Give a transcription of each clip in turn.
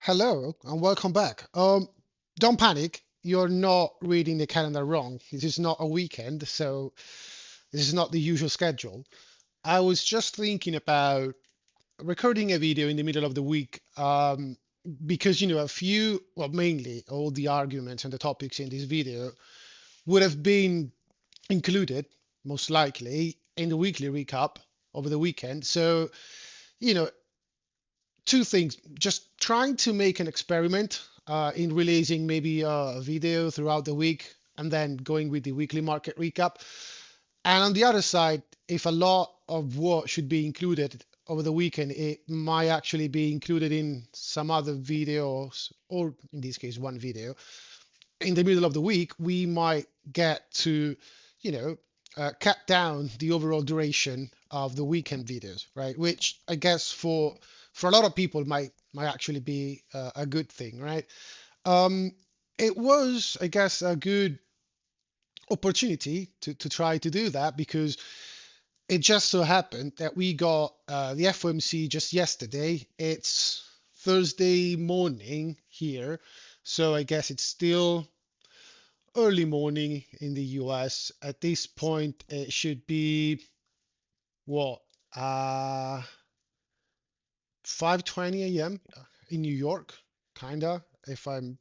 Hello and welcome back. Don't panic. You're not reading the calendar wrong. This is not a weekend, so this is not the usual schedule. I was just thinking about recording a video in the middle of the week, because a few, well, mainly all the arguments and the topics in this video would have been included, most likely, in the weekly recap over the weekend. So, you know, two things, just trying to make an experiment in releasing maybe a video throughout the week and then going with the weekly market recap. And on the other side, if a lot of what should be included over the weekend, it might actually be included in some other videos, or in this case, one video. In the middle of the week, we might get to, you know, cut down the overall duration of the weekend videos, right? Which I guess for a lot of people might actually be a good thing, right? Um, it was, I guess, a good opportunity to try to do that because it just so happened that we got the FOMC just yesterday. It's Thursday morning here, so I guess it's still early morning in the US. At this point, it should be what, uh 5:20 a.m. in New York, kinda, if I'm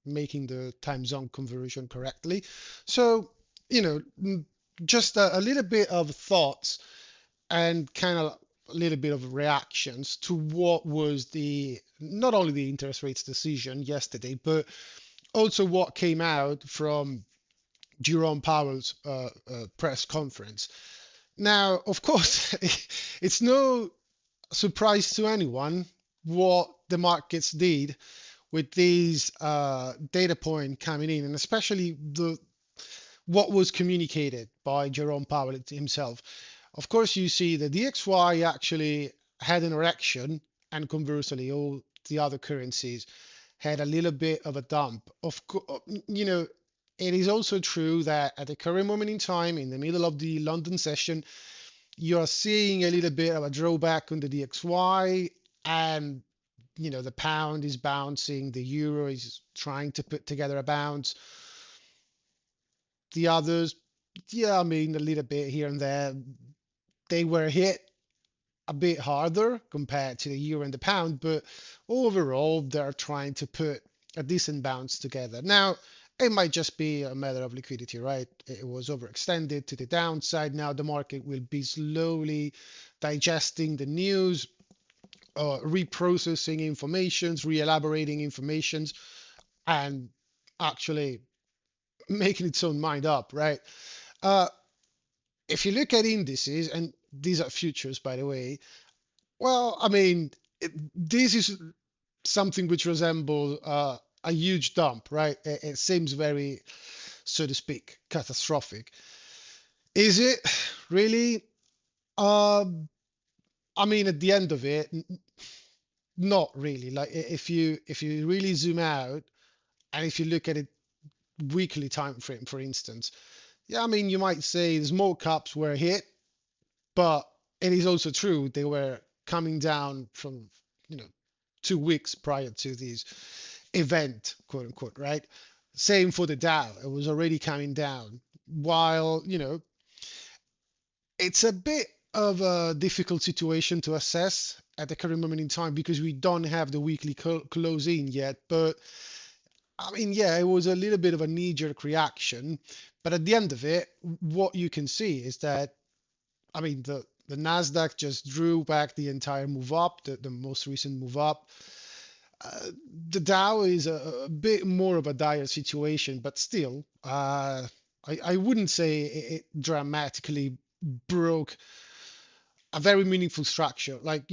making the time zone conversion correctly. So, you know, just a little bit of thoughts and kind of a little bit of reactions to what was the not only the interest rates decision yesterday, but also what came out from Jerome Powell's press conference. Now, of course, it's no surprise to anyone what the markets did with these data point coming in, and especially the what was communicated by Jerome Powell himself. Of course, you see the DXY actually had an erection, and conversely, all the other currencies had a little bit of a dump. Of course, it is also true that at the current moment in time, in the middle of the London session, you are seeing a little bit of a drawback on the DXY, and the pound is bouncing, the euro is trying to put together a bounce. The others, yeah, I mean, a little bit here and there, they were hit a bit harder compared to the euro and the pound, but overall, they're trying to put a decent bounce together. Now, it might just be a matter of liquidity, right? It was overextended to the downside. Now the market will be slowly digesting the news, reprocessing informations, re-elaborating informations, and actually making its own mind up, right? Uh, if you look at indices, and these are futures, by the way, well, I mean, this is something which resembles a huge dump, right? It seems very, so to speak, catastrophic. Is it really? Um, I mean, at the end of it, not really. Like if you really zoom out and if you look at it weekly time frame, for instance, yeah, I mean, you might say the small caps were hit, but it is also true they were coming down from, you know, 2 weeks prior to this event, quote unquote, right? Same for the Dow. It was already coming down. While, it's a bit of a difficult situation to assess at the current moment in time because we don't have the weekly close in yet. But I mean, yeah, it was a little bit of a knee-jerk reaction. But at the end of it, what you can see is that, I mean, the Nasdaq just drew back the entire move up, the most recent move up. Uh, the Dow is a bit more of a dire situation, but still, I wouldn't say it dramatically broke a very meaningful structure. Like,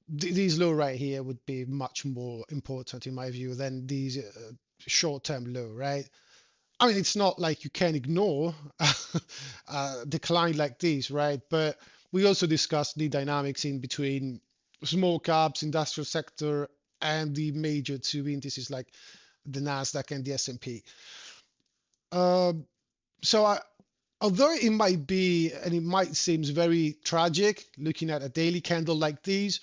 these low right here would be much more important in my view than these short-term low, right? I mean, it's not like you can ignore a decline like this, right? But we also discussed the dynamics in between small caps, industrial sector, and the major two indices like the Nasdaq and the S&P. Um, so although it might be and it might seem very tragic looking at a daily candle like these,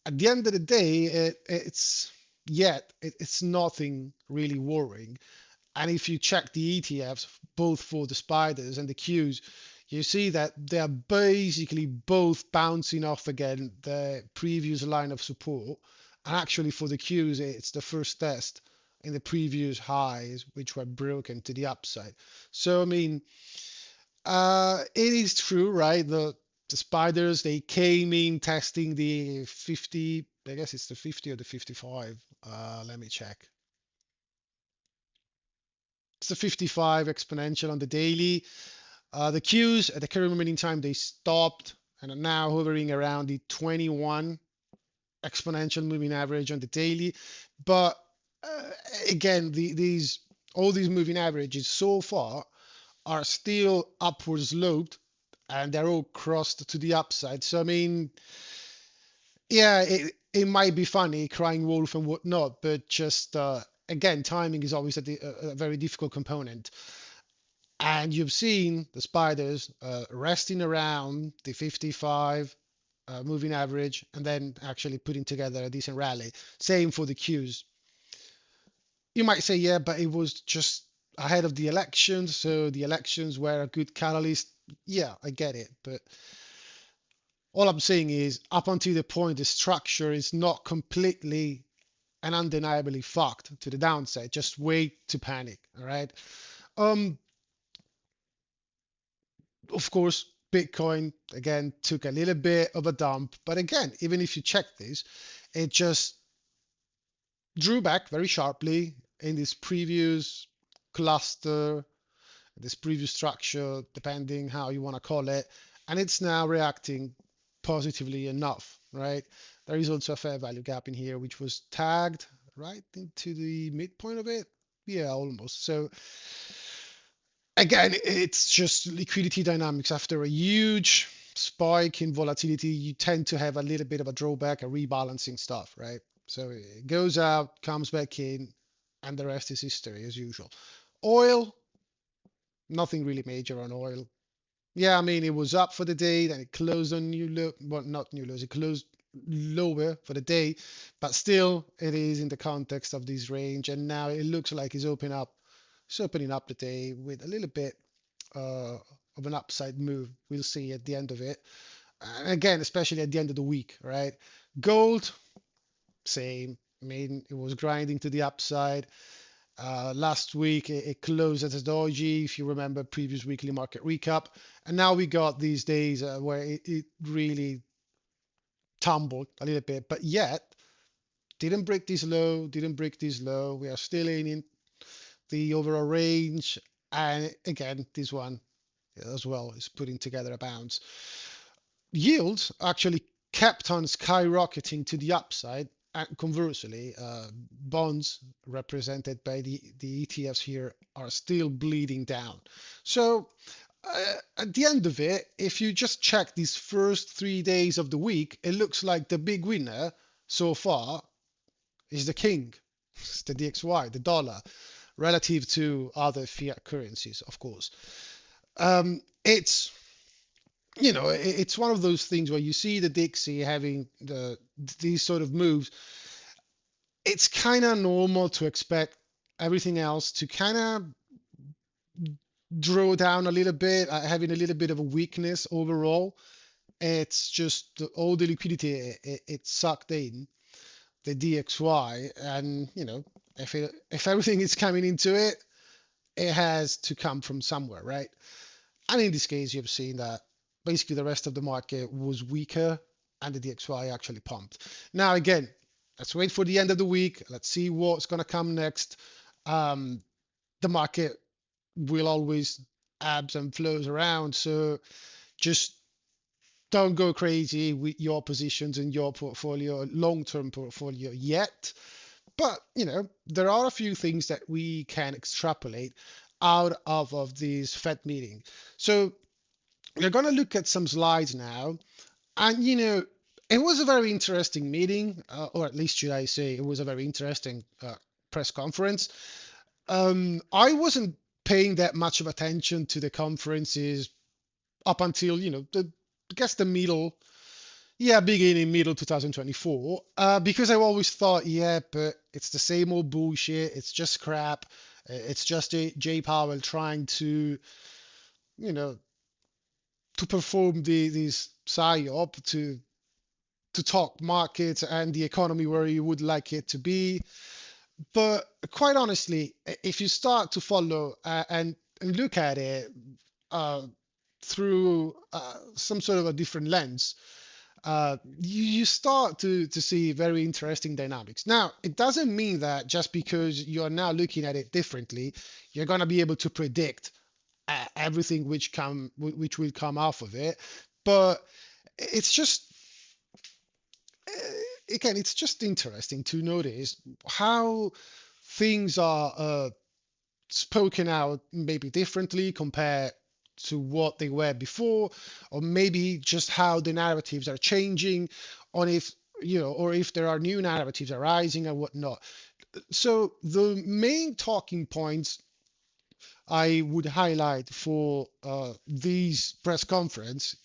at the end of the day, it's yet it's nothing really worrying. And if you check the ETFs, both for the spiders and the Qs, you see that they are basically both bouncing off again the previous line of support. And actually, for the Qs, it's the first test in the previous highs, which were broken to the upside. So, I mean, it is true, right? The spiders, they came in testing the 50, I guess it's the 50 or the 55. Let me check. It's the 55 exponential on the daily. The Qs at the current moment in time, they stopped and are now hovering around the 21 exponential moving average on the daily. But uh, again, these all these moving averages so far are still upward sloped and they're all crossed to the upside. So I mean, yeah, it might be funny crying wolf and whatnot, but just again, timing is always a very difficult component. And you've seen the spiders resting around the 55 moving average and then actually putting together a decent rally. Same for the Qs. You might say, yeah, but it was just ahead of the elections, so the elections were a good catalyst. Yeah, I get it, but all I'm saying is up until the point the structure is not completely and undeniably fucked to the downside. Just wait to panic. All right. Um, of course, Bitcoin again took a little bit of a dump, but again, even if you check this, it just drew back very sharply in this previous cluster, this previous structure, depending how you want to call it, and it's now reacting positively enough, right? There is also a fair value gap in here, which was tagged right into the midpoint of it. Yeah, almost. So again, it's just liquidity dynamics. After a huge spike in volatility, you tend to have a little bit of a drawback, a rebalancing stuff, right? So it goes out, comes back in, and the rest is history as usual. Oil, nothing really major on oil. Yeah, I mean, it was up for the day, then it closed on new low, well, not new lows, it closed lower for the day, but still it is in the context of this range, and now it looks like it's opening up the day with a little bit uh, of an upside move. We'll see at the end of it. And again, especially at the end of the week, right? Gold, same. I mean, it was grinding to the upside. Last week it closed as a doji, if you remember previous weekly market recap. And now we got these days where it really tumbled a little bit, but yet didn't break this low, didn't break this low. We are still in the overall range. And again, this one as well is putting together a bounce. Yields actually kept on skyrocketing to the upside. And conversely, bonds represented by the ETFs here are still bleeding down. So at the end of it, if you just check these first 3 days of the week, it looks like the big winner so far is the king. It's the DXY, the dollar, relative to other fiat currencies, of course. It's it's one of those things where you see the Dixie having these sort of moves. It's kind of normal to expect everything else to kind of draw down a little bit, having a little bit of a weakness overall. It's just all the liquidity it sucked in the DXY, and if everything is coming into it, it has to come from somewhere, right? And in this case, you've seen that basically the rest of the market was weaker and the DXY actually pumped. Now, again, let's wait for the end of the week. Let's see what's going to come next. The market will always ebbs and flows around. So just don't go crazy with your positions in your portfolio, long-term portfolio yet. But, there are a few things that we can extrapolate out of this Fed meeting. So we're going to look at some slides now. And, it was a very interesting meeting, or at least should I say, it was a very interesting press conference. I wasn't paying that much of attention to the conferences up until, I guess the middle. Yeah, beginning middle 2024. Because I always thought, yeah, but it's the same old bullshit. It's just crap. It's just Jay Powell trying to, you know, to perform this psyop to talk markets and the economy where you would like it to be. But quite honestly, if you start to follow and look at it uh, through some sort of a different lens, you start to see very interesting dynamics. Now, it doesn't mean that just because you're now looking at it differently, you're going to be able to predict everything which will come off of it. But it's just again, it's just interesting to notice how things are spoken out maybe differently compared to what they were before, or maybe just how the narratives are changing, on if or if there are new narratives arising and whatnot. So the main talking points I would highlight for these press conference,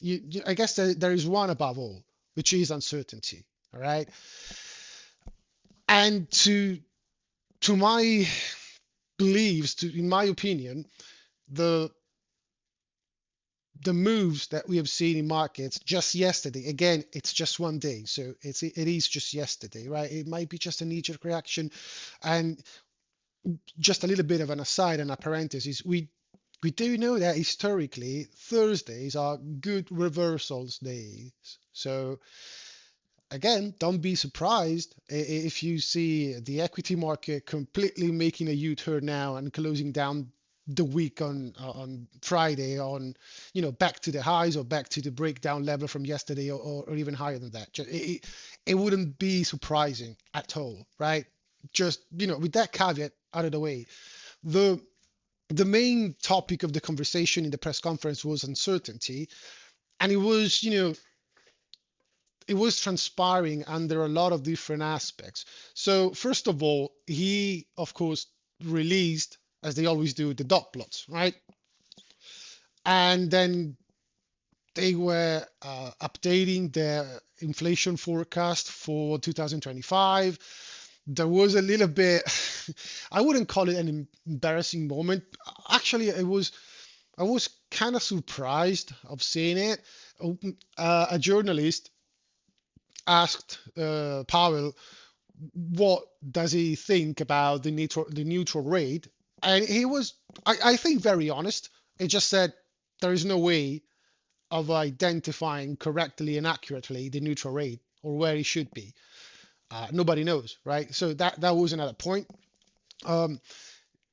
I guess there is one above all, which is uncertainty. All right, and to my beliefs, in my opinion, the the moves that we have seen in markets just yesterday, again, it's just one day, so it is just yesterday, right? It might be just a knee-jerk reaction. And just a little bit of an aside and a parenthesis, we do know that historically Thursdays are good reversals days. So again, don't be surprised if you see the equity market completely making a U-turn now and closing down the week on Friday on back to the highs or back to the breakdown level from yesterday, or even higher than that. It wouldn't be surprising at all, right? Just with that caveat out of the way, the the main topic of the conversation in the press conference was uncertainty, and it was transpiring under a lot of different aspects. So first of all, he of course released, as they always do, the dot plots, right? And then they were updating their inflation forecast for 2025. There was a little bit, I wouldn't call it an embarrassing moment. Actually, I was kind of surprised of seeing it. A journalist asked Powell what does he think about the neutral rate, and he was, I think, very honest. He just said there is no way of identifying correctly and accurately the neutral rate or where it should be. Nobody knows, right? So that was another point. Um,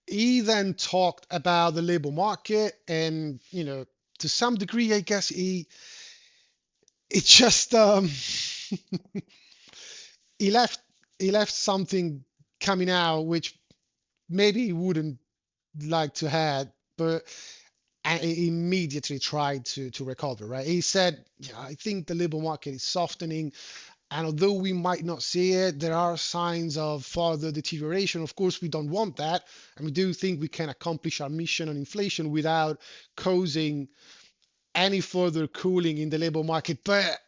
he then talked about the labor market, and to some degree, I guess it just he left he left something coming out which maybe he wouldn't like to had, but he immediately tried to recover. Right? He said, "Yeah, I think the labor market is softening, and although we might not see it, there are signs of further deterioration. Of course, we don't want that, and we do think we can accomplish our mission on inflation without causing any further cooling in the labor market." But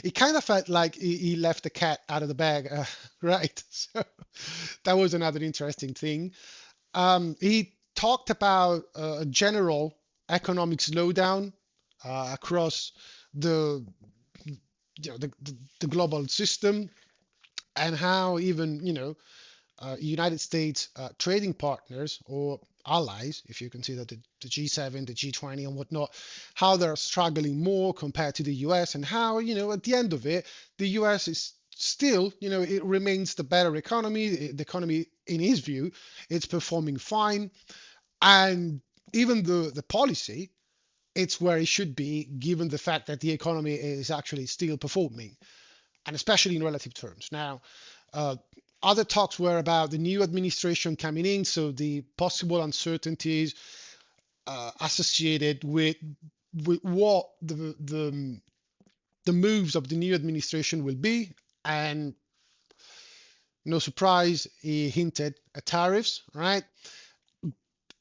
it kind of felt like he left the cat out of the bag, right? So that was another interesting thing. He talked about a general economic slowdown across the, the global system, and how even United States trading partners or allies, if you consider the G7, the G20, and whatnot, how they're struggling more compared to the US, and how, at the end of it, the US is still, it remains the better economy. The economy, in his view, it's performing fine. And even the policy, it's where it should be, given the fact that the economy is actually still performing, and especially in relative terms. Now, uh, other talks were about the new administration coming in, so the possible uncertainties associated with what the moves of the new administration will be, and no surprise, he hinted at tariffs, right?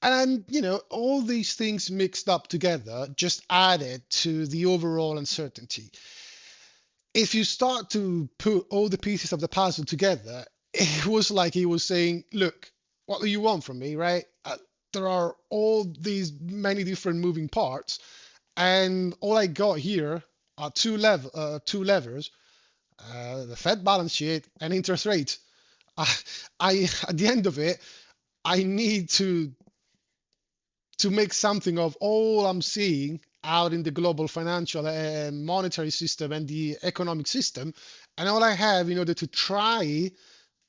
And all these things mixed up together just added to the overall uncertainty. if you start to put all the pieces of the puzzle together, it was like he was saying, "Look, what do you want from me, right? There are all these many different moving parts, and all I got here are two levers: the Fed balance sheet and interest rates. I, at the end of it, I need to make something of all I'm seeing out in the global financial and monetary system and the economic system. And all I have in order to try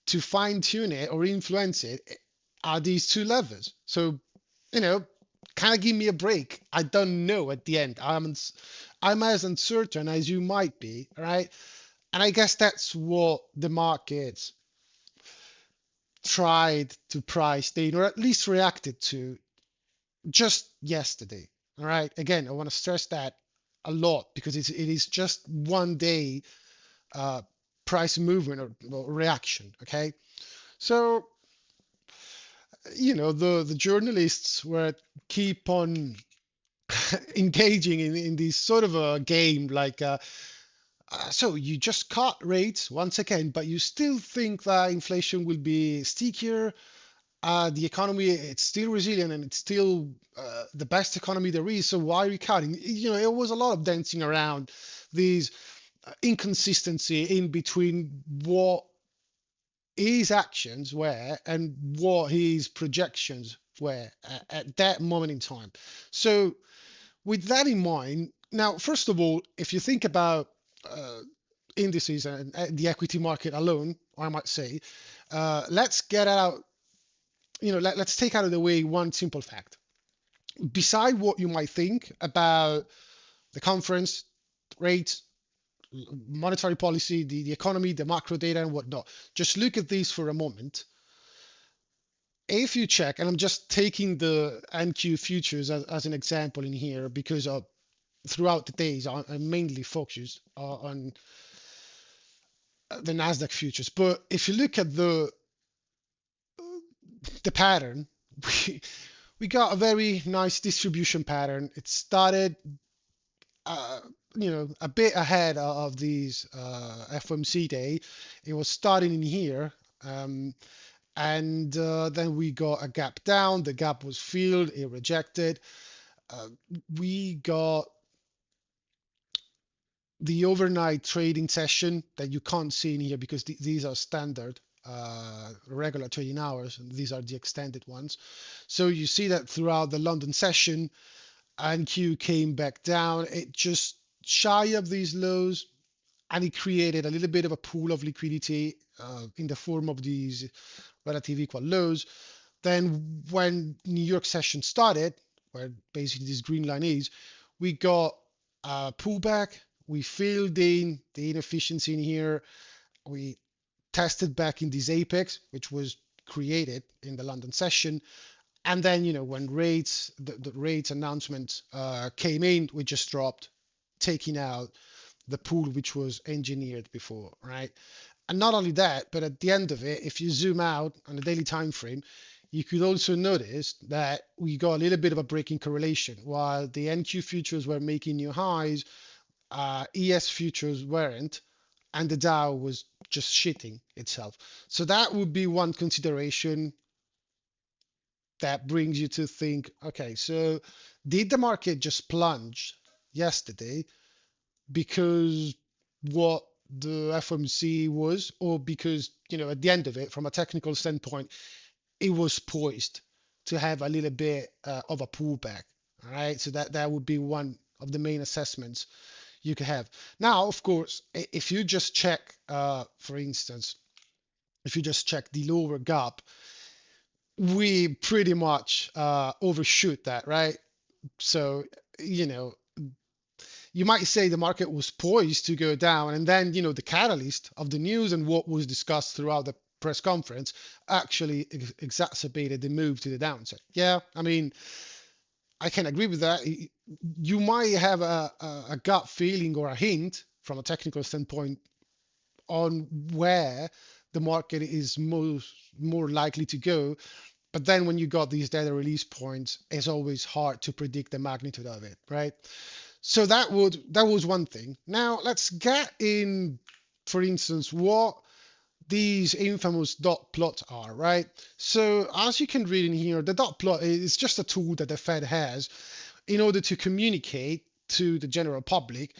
to fine tune it or influence it are these two levers. So, you know, kind of give me a break. I don't know at the end. I'm as uncertain as you might be, right? And I guess that's what the markets tried to price in, or at least reacted to just yesterday. All right. Again, I want to stress that a lot because it is just one day uh, price movement or reaction. Okay. So, the journalists were keep on engaging in this sort of a game like, so you just cut rates once again, but you still think that inflation will be stickier. The economy, it's still resilient and it's still the best economy there is. So why are we cutting? It was a lot of dancing around these inconsistency in between what his actions were and what his projections were at that moment in time. So with that in mind, now first of all, if you think about uh, indices and the equity market alone, I might say, let's get out. Let's take out of the way one simple fact. Beside what you might think about the conference, rates, monetary policy, the economy, the macro data, and whatnot, just look at these for a moment. If you check, and I'm just taking the NQ futures as an example in here because throughout the days I'm mainly focused on the Nasdaq futures. But if you look at the pattern, we, we got a very nice distribution pattern. It started uh, a bit ahead of these FOMC day. It was starting in here, and then we got a gap down. The gap was filled, it rejected. Uh, we got the overnight trading session that you can't see in here because these are standard regular trading hours, and these are the extended ones. So you see that throughout the London session, and Q came back down. It just shy of these lows, and it created a little bit of a pool of liquidity in the form of these relative equal lows. Then when New York session started, where basically this green line is, we got a pullback. We filled in the inefficiency in here. We tested back in this apex, which was created in the London session. And then, when the rates announcement came in, we just dropped, taking out the pool which was engineered before, right? And not only that, but at the end of it, if you zoom out on the daily time frame, you could also notice that we got a little bit of a breaking correlation. While the NQ futures were making new highs, ES futures weren't, and the Dow was just shitting itself. So that would be one consideration that brings you to think, okay, so did the market just plunge yesterday because what the FOMC was, or because, at the end of it, from a technical standpoint, it was poised to have a little bit of a pullback. All right. So that would be one of the main assessments you could have. Now, of course, if you just check, for instance, if you just check the lower gap, we pretty much overshoot that, right? So, you know, you might say the market was poised to go down, and then the catalyst of the news and what was discussed throughout the press conference actually exacerbated the move to the downside. Yeah, I mean, I can agree with that. You might have a gut feeling or a hint from a technical standpoint on where the market is more likely to go, but then when you got these data release points, it's always hard to predict the magnitude of it, right? So that was one thing. Now let's get in, for instance, what these infamous dot plots are, right? So as you can read in here, the dot plot is just a tool that the Fed has in order to communicate to the general public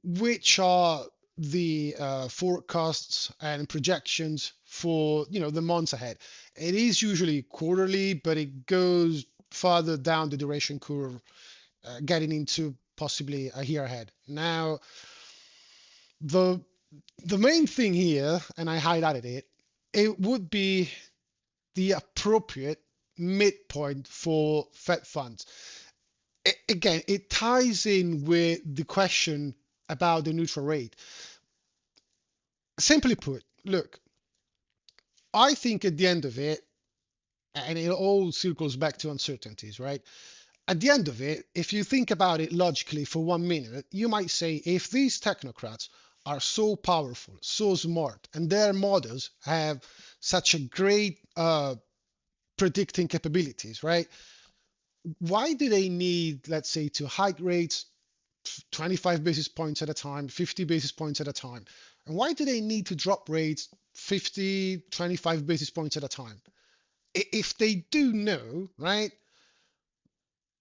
which are the forecasts and projections for the months ahead. It is usually quarterly, but it goes farther down the duration curve, getting into possibly a year ahead. Now, the the main thing here, and I highlighted it, it would be the appropriate midpoint for Fed funds. Again, it ties in with the question about the neutral rate. Simply put, look, I think at the end of it, and it all circles back to uncertainties, right? At the end of it, if you think about it logically for 1 minute, you might say if these technocrats are so powerful, so smart, and their models have such a great predicting capabilities, right? Why do they need, let's say, to hike rates 25 basis points at a time, 50 basis points at a time? And why do they need to drop rates 50, 25 basis points at a time? If they do know, right,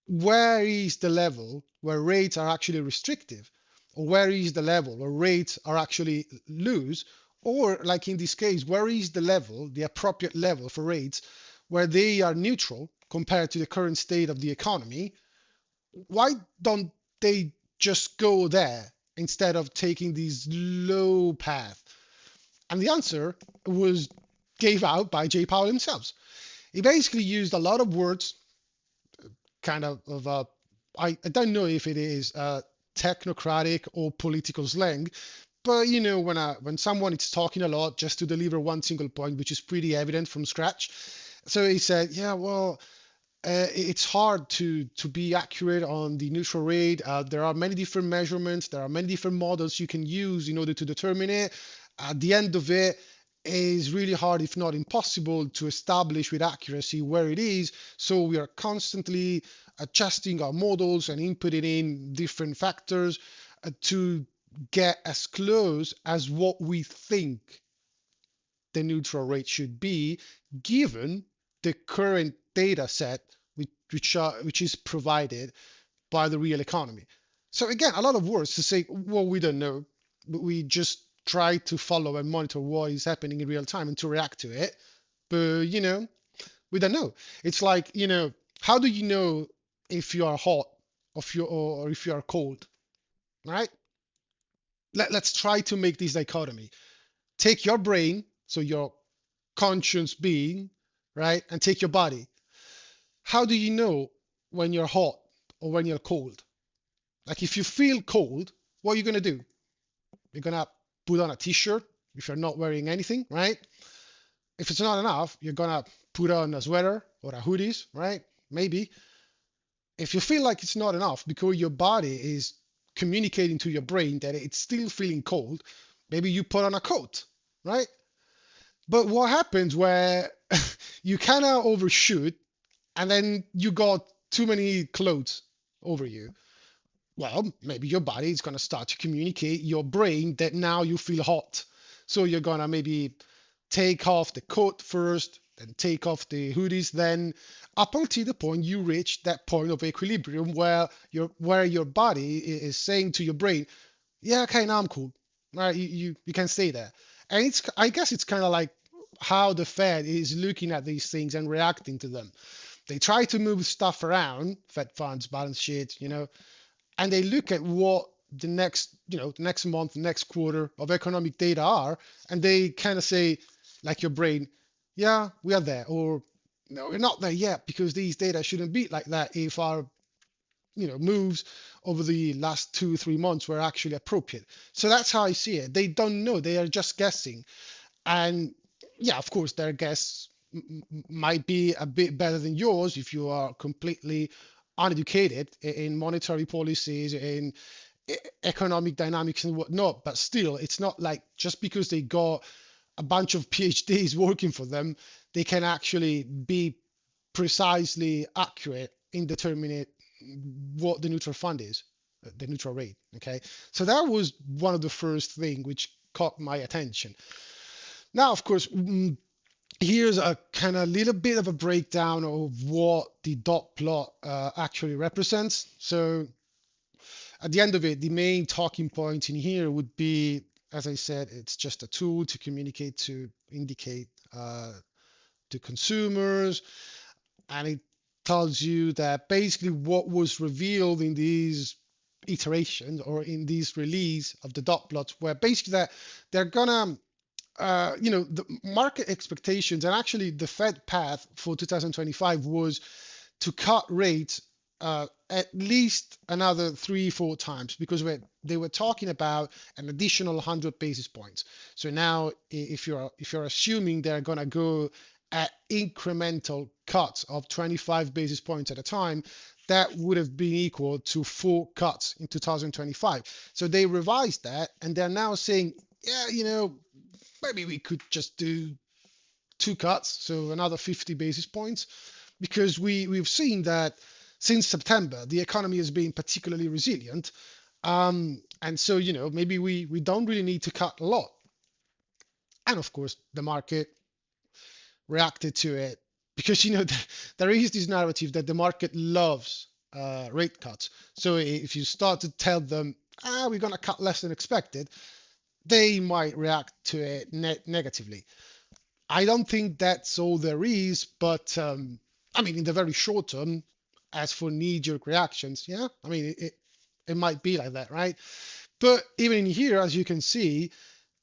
where is the level where rates are actually restrictive, or where is the level where rates are actually loose, or like in this case, where is the level, the appropriate level for rates where they are neutral compared to the current state of the economy, why don't they just go there instead of taking this low path? And the answer was gave out by Jay Powell himself. He basically used a lot of words, kind of I don't know if it is technocratic or political slang, but when someone is talking a lot just to deliver one single point, which is pretty evident from scratch. So he said, yeah, well, it's hard to be accurate on the neutral rate. There are many different measurements. There are many different models you can use in order to determine it. At the end of it, is really hard, if not impossible, to establish with accuracy where it is. So we are constantly adjusting our models and inputting in different factors to get as close as what we think the neutral rate should be, given the current data set which is provided by the real economy. So again, a lot of words to say, well, we don't know, but we just try to follow and monitor what is happening in real time and to react to it. But we don't know. It's like, how do you know if you are hot or if you are cold, right? Let's try to make this dichotomy. Take your brain, so your conscious being, right, and take your body. How do you know when you're hot or when you're cold? Like if you feel cold, what are you gonna do? You're gonna put on a t-shirt if you're not wearing anything, right? If it's not enough, you're gonna put on a sweater or a hoodies, right? Maybe. If you feel like it's not enough because your body is communicating to your brain that it's still feeling cold, maybe you put on a coat, right? But what happens where you kind of overshoot and then you got too many clothes over you? Well, maybe your body is going to start to communicate your brain that now you feel hot. So you're going to maybe take off the coat first, then take off the hoodies, then up until the point you reach that point of equilibrium where your body is saying to your brain, yeah, okay, now I'm cool. All right, you can stay there. And I guess it's kind of like how the Fed is looking at these things and reacting to them. They try to move stuff around, Fed funds, balance sheets, and they look at what the next month, next quarter of economic data are, and they kind of say, like your brain, yeah, we are there, or no, we're not there yet because these data shouldn't be like that if our moves over the last 2 3 months were actually appropriate. So that's how I see it. They don't know, they are just guessing. And yeah, of course their guess might be a bit better than yours if you are completely uneducated in monetary policies, in economic dynamics and whatnot. But still, it's not like just because they got a bunch of PhDs working for them, they can actually be precisely accurate in determining what the neutral fund is. the neutral rate. Okay, so that was one of the first thing which caught my attention. Now, of course, here's a kind of little bit of a breakdown of what the dot plot actually represents. So at the end of it, the main talking point in here would be, as I said, it's just a tool to communicate, to indicate to consumers, and it tells you that basically what was revealed in these iterations or in this release of the dot plots were basically that they're gonna the market expectations and actually the Fed path for 2025 was to cut rates at least another 3, 4 times because they were talking about an additional 100 basis points. So now, if you're assuming they're gonna go at incremental cuts of 25 basis points at a time, that would have been equal to 4 cuts in 2025. So they revised that, and they're now saying, yeah, maybe we could just do 2 cuts, so another 50 basis points, because we've seen that since September the economy has been particularly resilient, and so maybe we don't really need to cut a lot. And of course, the market reacted to it because there is this narrative that the market loves rate cuts. So if you start to tell them, we're going to cut less than expected, they might react to it negatively. I don't think that's all there is, but I mean, in the very short term, as for knee-jerk reactions, yeah, I mean, it might be like that, right? But even in here, as you can see,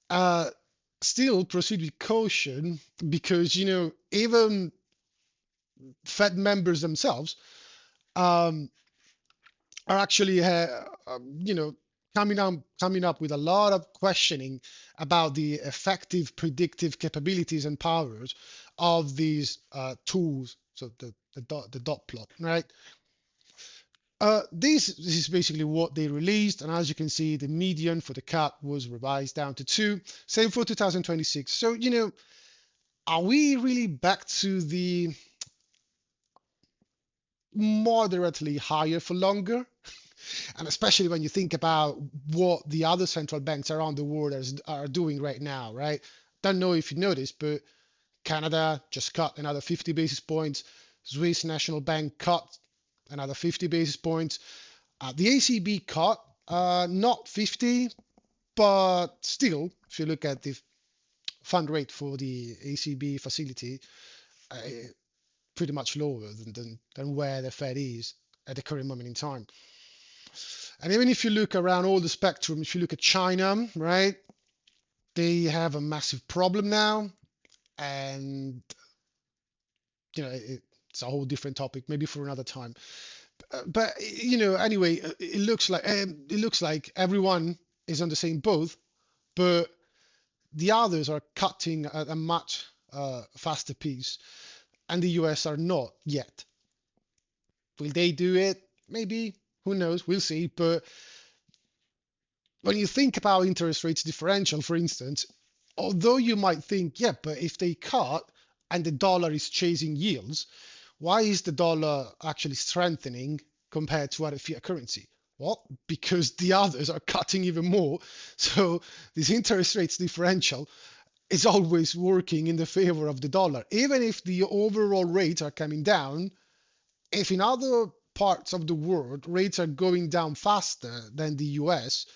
uh, still proceed with caution because even Fed members themselves um, are actually coming up with a lot of questioning about the effective predictive capabilities and powers of these tools. So the dot plot, right? This is basically what they released, and as you can see, the median for the cut was revised down to 2. Same for 2026. So are we really back to the moderately higher for longer? And especially when you think about what the other central banks around the world are doing right now, right? Don't know if you noticed, but Canada just cut another 50 basis points. Swiss National Bank cut another 50 basis points. The ACB cut not 50, but still, if you look at the fund rate for the ACB facility, uh, pretty much lower than where the Fed is at the current moment in time. And even if you look around all the spectrum, if you look at China, right, they have a massive problem now, and it's a whole different topic, maybe for another time. But anyway, it looks like everyone is on the same boat, but the others are cutting at a much faster pace, and the US are not yet. Will they do it? Maybe. Who knows? We'll see. But when you think about interest rates differential, for instance, although you might think, yeah, but if they cut and the dollar is chasing yields, why is the dollar actually strengthening compared to other fiat currency? Well, because the others are cutting even more. So this interest rates differential is always working in the favor of the dollar. Even if the overall rates are coming down, if in other parts of the world rates are going down faster than the US,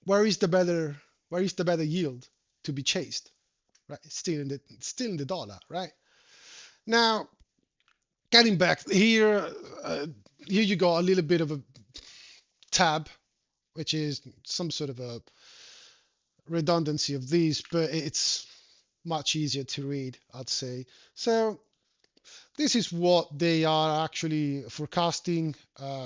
where is the better where is the better yield to be chased? Right? It's still in the dollar, right? Now, getting back here, here you got a little bit of a tab, which is some sort of a redundancy of these, but it's much easier to read, I'd say. So this is what they are actually forecasting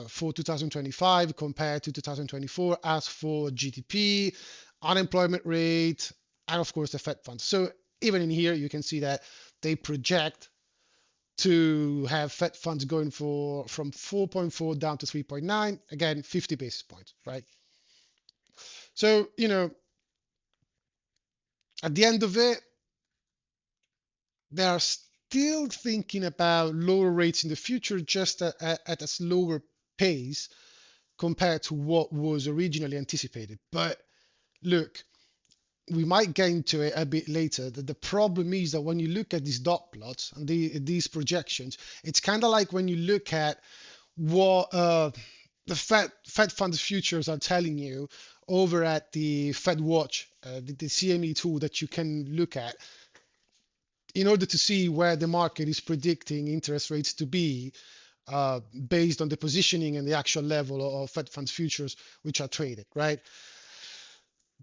for 2025 compared to 2024 as for GDP, unemployment rate, and of course the Fed funds. So even in here, you can see that they project to have Fed funds going from 4.4 down to 3.9, again, 50 basis points, right? So, at the end of it, they are still thinking about lower rates in the future, just at a slower pace compared to what was originally anticipated. But look, we might get into it a bit later. That the problem is that when you look at these dot plots and these projections, it's kind of like when you look at what the Fed funds futures are telling you over at the Fed Watch, the CME tool that you can look at in order to see where the market is predicting interest rates to be based on the positioning and the actual level of Fed funds futures which are traded, right?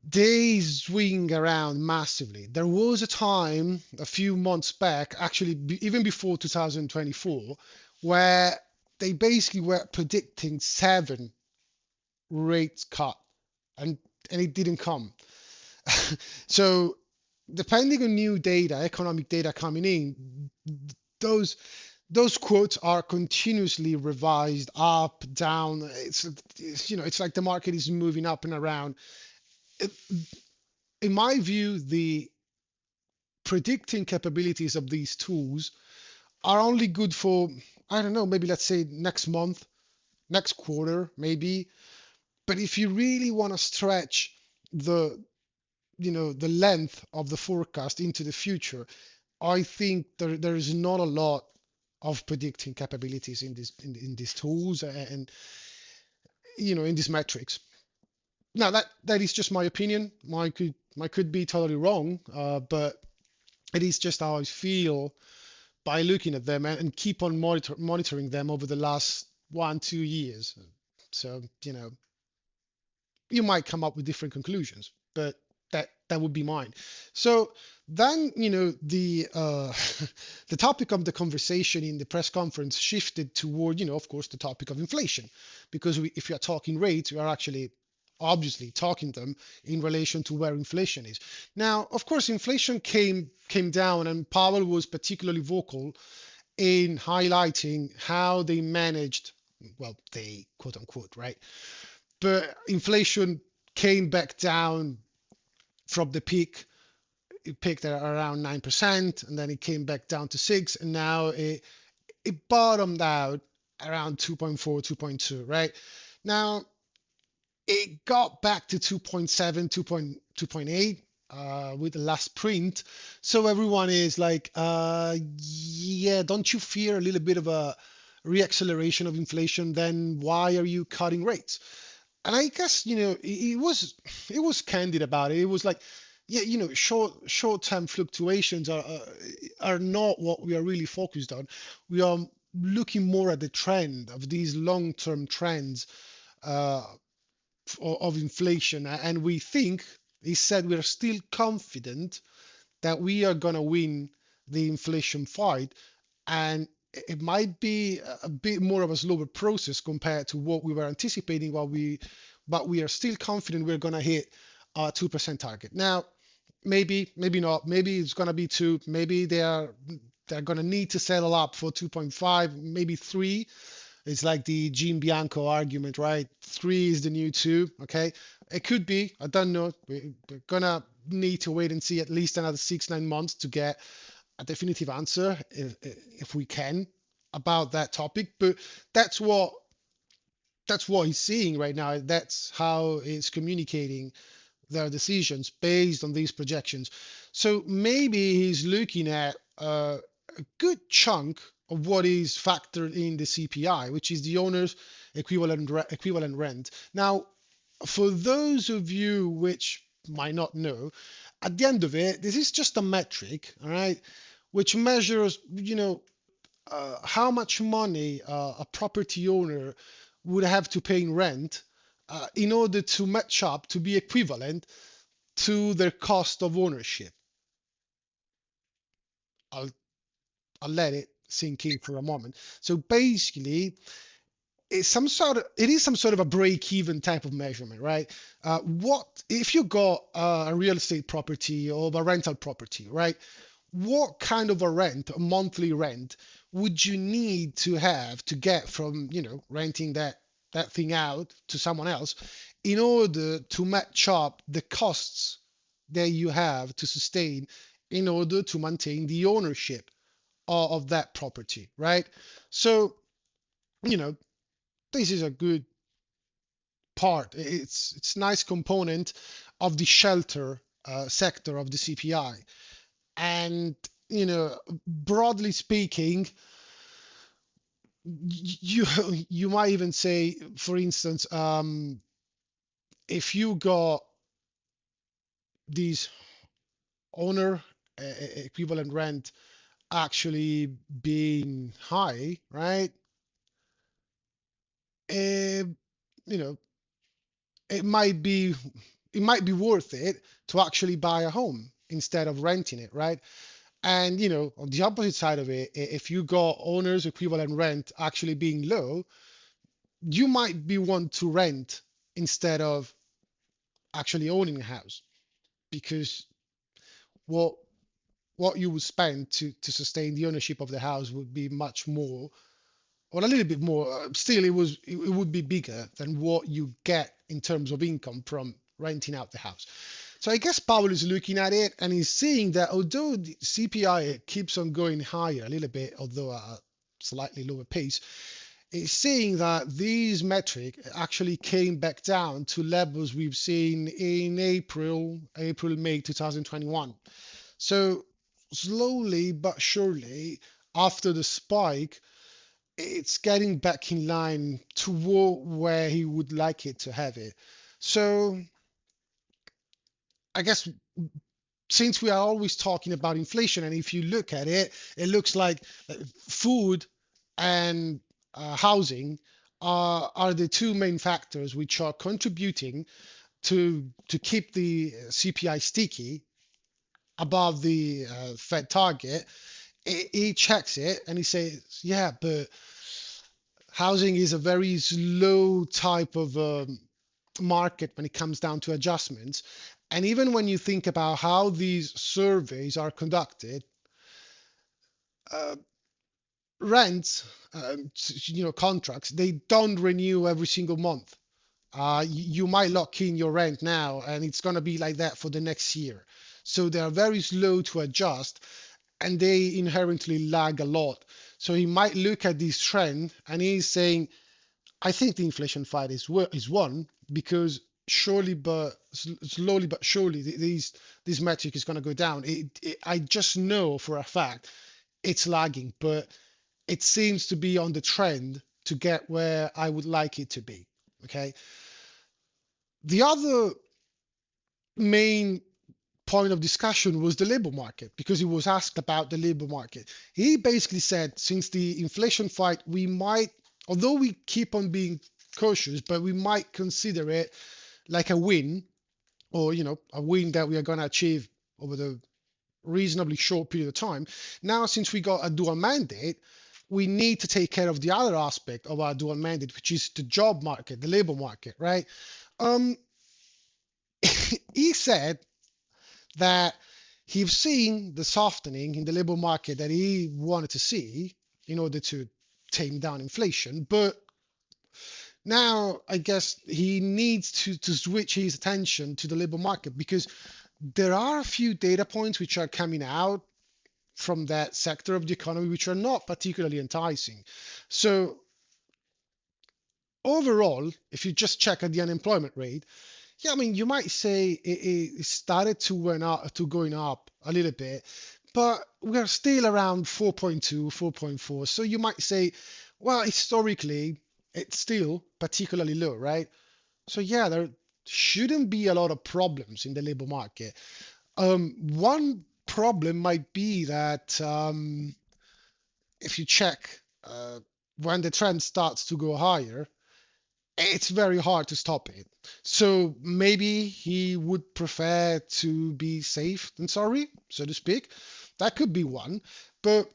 They swing around massively. There was a time a few months back, actually even before 2024, where they basically were predicting seven rates cut, and it didn't come. So depending on new data, economic data coming in, those those quotes are continuously revised up, down. It's like the market is moving up and around. In my view, the predicting capabilities of these tools are only good for, I don't know, maybe let's say next month, next quarter, maybe. But if you really want to stretch the the length of the forecast into the future, I think there is not a lot of predicting capabilities in in these tools and in these metrics. Now that is just my opinion. I could be totally wrong, but it is just how I feel by looking at them and keep on monitoring them over the last 1 2 years. So you might come up with different conclusions, but that would be mine. So then the topic of the conversation in the press conference shifted toward of course the topic of inflation, because if we are talking rates, we are actually obviously talking them in relation to where inflation is. Now, of course, inflation came down, and Powell was particularly vocal in highlighting how they managed, well, they quote unquote, right? But inflation came back down from the peak. It peaked at around 9%, and then it came back down to 6, and now it bottomed out around 2.4, 2.2, right? Now, it got back to 2.7, 2.8 with the last print. So everyone is like, yeah, don't you fear a little bit of a reacceleration of inflation? Then why are you cutting rates? And I guess it was candid about it. It was like, yeah, short-term fluctuations are not what we are really focused on. We are looking more at the trend of these long-term trends uh, of inflation, and we think he said we are still confident that we are gonna win the inflation fight, and it might be a bit more of a slower process compared to what we were anticipating, but we are still confident we're going to hit our 2% target. Now, maybe not. Maybe it's going to be 2. Maybe they're going to need to settle up for 2.5, maybe 3. It's like the Jim Bianco argument, right? 3 is the new 2. Okay, it could be. I don't know. We're gonna need to wait and see at least another 6 9 months to get a definitive answer, if we can, about that topic. But that's what that's what he's seeing right now. That's how he's communicating their decisions based on these projections. So maybe he's looking at a good chunk of what is factored in the CPI, which is the owner's equivalent rent. Now, for those of you which might not know, at the end of it, this is just a metric, all right, which measures, how much money a property owner would have to pay in rent in order to match up to be equivalent to their cost of ownership. I'll I'll let it sink in for a moment. So basically, it is some sort of a break-even type of measurement, right? What if you got a real estate property or a rental property, right? What kind of a rent, a monthly rent, would you need to have to get from, renting that thing out to someone else in order to match up the costs that you have to sustain in order to maintain the ownership of that property, right? So, you know, this is a good part. It's a nice component of the shelter sector of the CPI. And broadly speaking, you you might even say, for instance, if you got these owner equivalent rent actually being high, right? Uh, you know, it might be it might be worth it to actually buy a home instead of renting it, right? And on the opposite side of it, if you got owners equivalent rent actually being low, you might be want to rent instead of actually owning a house, because what what you would spend to sustain the ownership of the house would be much more, or a little bit more. Still, it would be bigger than what you get in terms of income from renting out the house. So I guess Powell is looking at it and he's seeing that although the CPI keeps on going higher a little bit, although at a slightly lower pace, it's saying that these metric actually came back down to levels we've seen in May 2021. So slowly but surely, after the spike, it's getting back in line to where he would like it to have it. So I guess, since we are always talking about inflation, and if you look at it, it looks like food and housing are the two main factors which are contributing to keep the CPI sticky above the Fed target. He checks it and he says, yeah, but housing is a very slow type of market when it comes down to adjustments. And even when you think about how these surveys are conducted, uh, rents, contracts, they don't renew every single month. You might lock in your rent now, and it's going to be like that for the next year. So they are very slow to adjust, and they inherently lag a lot. So he might look at this trend, and he's saying, I think the inflation fight is won, because slowly but surely this metric is going to go down. I just know for a fact it's lagging, but it seems to be on the trend to get where I would like it to be. Okay. The other main point of discussion was the labor market, because he was asked about the labor market. He basically said, since the inflation fight, we might, although we keep on being cautious, but we might consider it like a win, or a win that we are going to achieve over the reasonably short period of time. Now, since we got a dual mandate, we need to take care of the other aspect of our dual mandate, which is the job market, the labor market, right? Um, he said that he's seen the softening in the labor market that he wanted to see in order to tame down inflation, but now I guess he needs to switch his attention to the labor market, because there are a few data points which are coming out from that sector of the economy which are not particularly enticing. So overall, if you just check at the unemployment rate, yeah, I mean, you might say it started to went up to going up a little bit, but we're still around 4.2, 4.4. So you might say, well, historically, it's still particularly low, right? So yeah, there shouldn't be a lot of problems in the labor market. One problem might be that if you check when the trend starts to go higher, it's very hard to stop it. So maybe he would prefer to be safe than sorry, so to speak. That could be one. But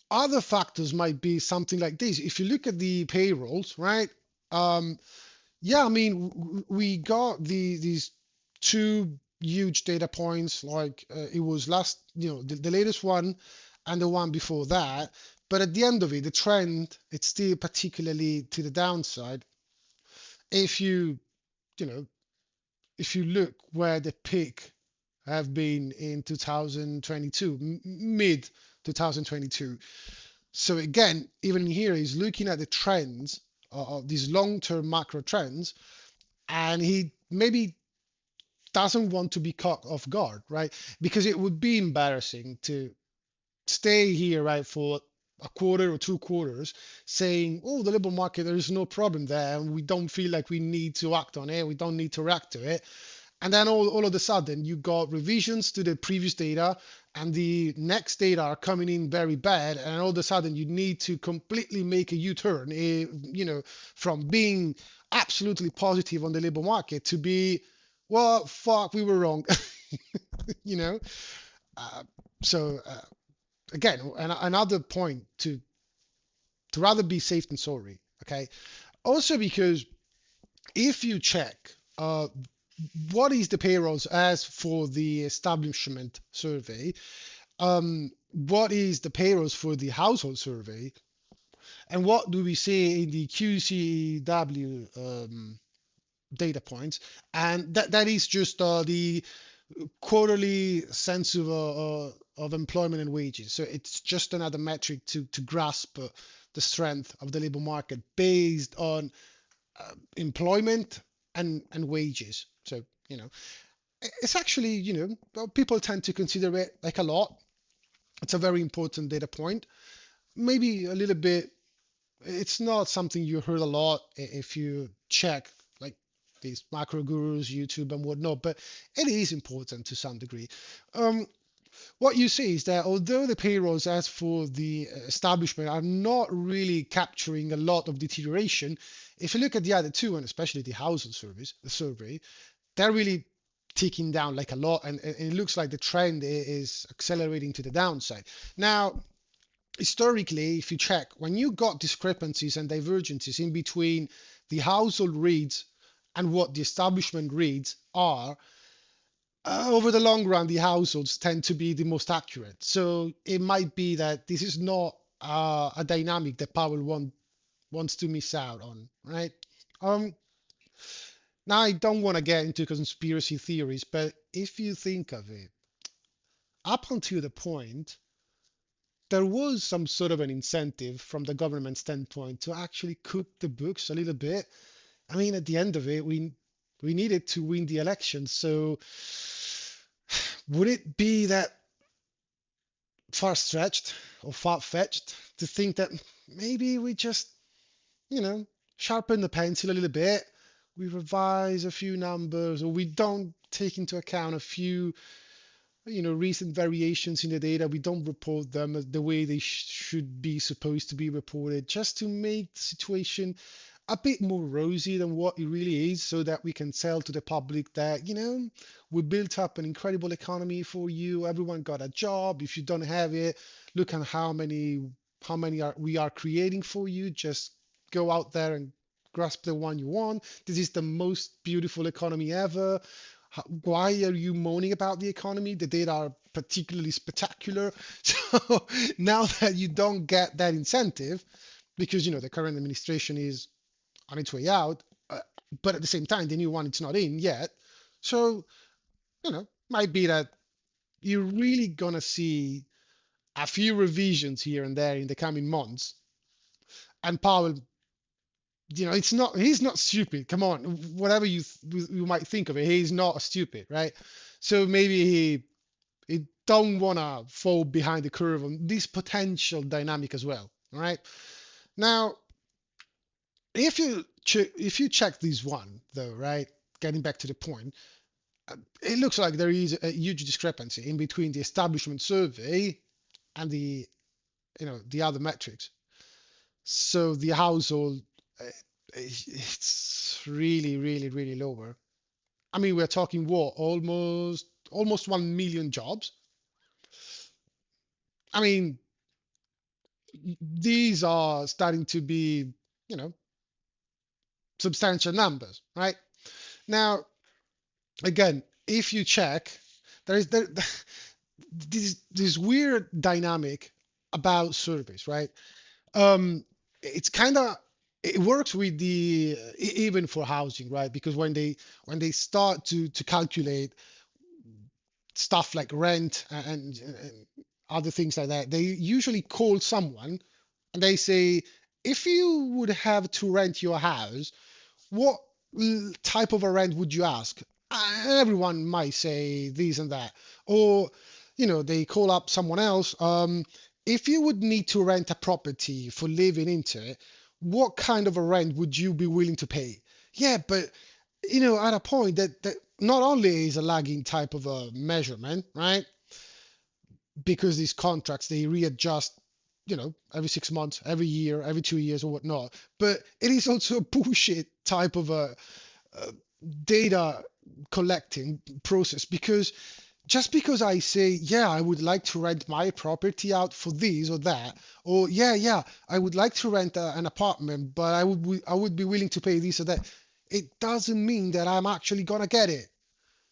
other factors might be something like this. If you look at the payrolls, right? Um, yeah, I mean, we got these two huge data points, like it was last, the latest one and the one before that. But at the end of it, the trend, it's still particularly to the downside. If you know, if you look where the peak have been in 2022, mid 2022. So again, even here, he's looking at the trends of these long-term macro trends. and he maybe doesn't want to be caught off guard, right? Because it would be embarrassing to stay here, right, for a quarter or 2 quarters saying, oh, the labor market, there is no problem there, and we don't feel like we need to act on it, we don't need to react to it. And then all of a sudden, you got revisions to the previous data, and the next data are coming in very bad, and all of a sudden, you need to completely make a U-turn, from being absolutely positive on the labor market to be, well, fuck, we were wrong, you know. Uh, so again, another point to rather be safe than sorry. Okay. Also because if you check what is the payrolls as for the establishment survey, what is the payrolls for the household survey, and what do we see in the QCW data points, and that is just the quarterly sense of employment and wages. So it's just another metric to grasp the strength of the labor market based on employment and wages. So, it's actually, well, people tend to consider it like a lot. It's a very important data point. Maybe a little bit, it's not something you heard a lot if you check like these macro gurus, YouTube and whatnot, but it is important to some degree. Um, what you see is that although the payrolls as for the establishment are not really capturing a lot of deterioration, if you look at the other two, and especially the household service, the survey, they're really ticking down like a lot, and it looks like the trend is accelerating to the downside. Now, historically, if you check, when you got discrepancies and divergences in between the household reads and what the establishment reads are, over the long run, the households tend to be the most accurate. So it might be that this is not a dynamic that Powell wants to miss out on, right? Um, Now, I don't want to get into conspiracy theories, but if you think of it, up until the point, there was some sort of an incentive from the government standpoint to actually cook the books a little bit. I mean, at the end of it, we needed to win the election. So would it be that far-stretched or far-fetched to think that maybe we just, you know, sharpen the pencil a little bit, we revise a few numbers, or we don't take into account a few, recent variations in the data. We don't report them the way they should be supposed to be reported, just to make the situation a bit more rosy than what it really is, so that we can sell to the public that, we built up an incredible economy for you. Everyone got a job. If you don't have it, look at how many we are creating for you. Just go out there and grasp the one you want. This is the most beautiful economy ever. Why are you moaning about the economy? The data are particularly spectacular. So now that you don't get that incentive, because the current administration is on its way out, but at the same time, the new one it's not in yet. So might be that you're really gonna see a few revisions here and there in the coming months. And Powell, it's not he's not stupid. Come on, whatever you might think of it, he's not stupid, right? So maybe he don't wanna fall behind the curve on this potential dynamic as well. All right. Now, if you check this one though, right? Getting back to the point, it looks like there is a huge discrepancy in between the establishment survey and the other metrics. So the household, uh, it's really, really, really lower. I mean, we're talking what, almost 1 million jobs. I mean, these are starting to be, you know, substantial numbers, right? Now, again, if you check, there this weird dynamic about surveys, right? It's kind of it works with the even for housing, right? Because when they start to calculate stuff like rent and other things like that, they usually call someone and they say, if you would have to rent your house, what type of a rent would you ask? Everyone might say this and that, or they call up someone else. If you would need to rent a property for living into it, what kind of a rent would you be willing to pay? Yeah, but at a point that not only is a lagging type of a measurement, right? Because these contracts they readjust, every 6 months, every year, every 2 years, or whatnot. But it is also a bullshit type of a data collecting process because just because I say, yeah, I would like to rent my property out for this or that, or yeah, I would like to rent an apartment, but I would be willing to pay this or that, it doesn't mean that I'm actually gonna get it.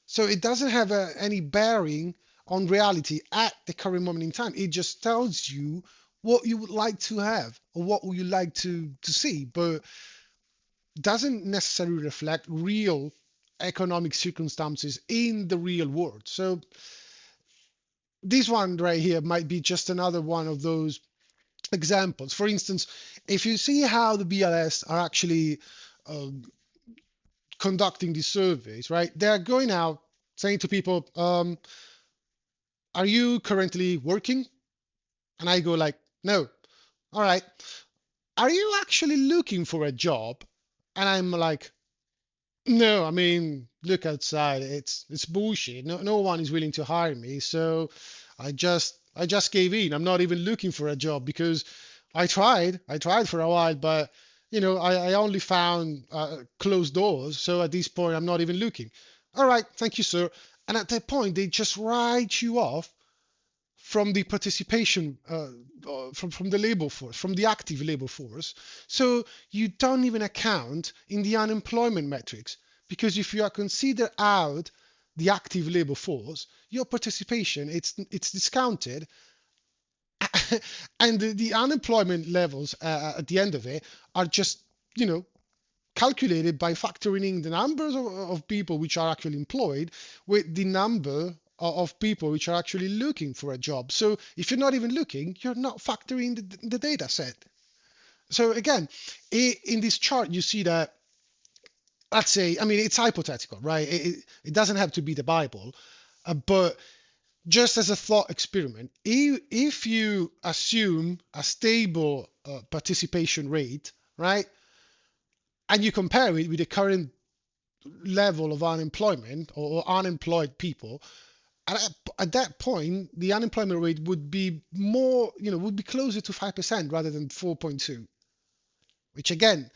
So it doesn't have any bearing on reality at the current moment in time. It just tells you what you would like to have or what would you like to see, but doesn't necessarily reflect real economic circumstances in the real world. So this one right here might be just another one of those examples. For instance, if you see how the BLS are actually um, conducting these surveys, right? They're going out saying to people, "Are you currently working?" And I go like, "No." All right. "Are you actually looking for a job?" And I'm like, "No, I mean, look outside. It's bullshit. No one is willing to hire me. So I just gave in. I'm not even looking for a job because I tried for a while, but I only found closed doors. So at this point, I'm not even looking." All right, thank you, sir. And at that point, they just write you off from the participation from the labor force, from the active labor force. So you don't even account in the unemployment metrics because if you are considered out the active labor force, your participation it's discounted, and the unemployment levels at the end of it are just you know calculated by factoring in the numbers of people which are actually employed with the number of people which are actually looking for a job. So if you're not even looking, you're not factoring the data set. So again, in this chart, you see that, let's say, I mean, it's hypothetical, right? It doesn't have to be the Bible, but just as a thought experiment, if you assume a stable participation rate, right, and you compare it with the current level of unemployment or unemployed people, at that point, the unemployment rate would be more, would be closer to 5% rather than 4.2, which again,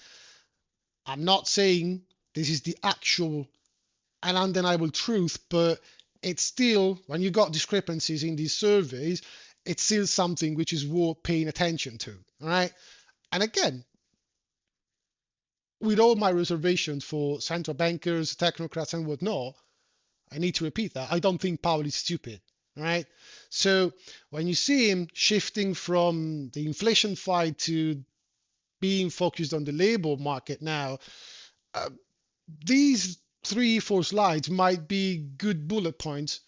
I'm not saying this is the actual and undeniable truth, but it's still, when you got discrepancies in these surveys, it's still something which is worth paying attention to. All right. And again, with all my reservations for central bankers, technocrats, and whatnot, I need to repeat that. I don't think Powell is stupid, right? So when you see him shifting from the inflation fight to being focused on the labor market now, uh, these 3, 4 slides might be good bullet points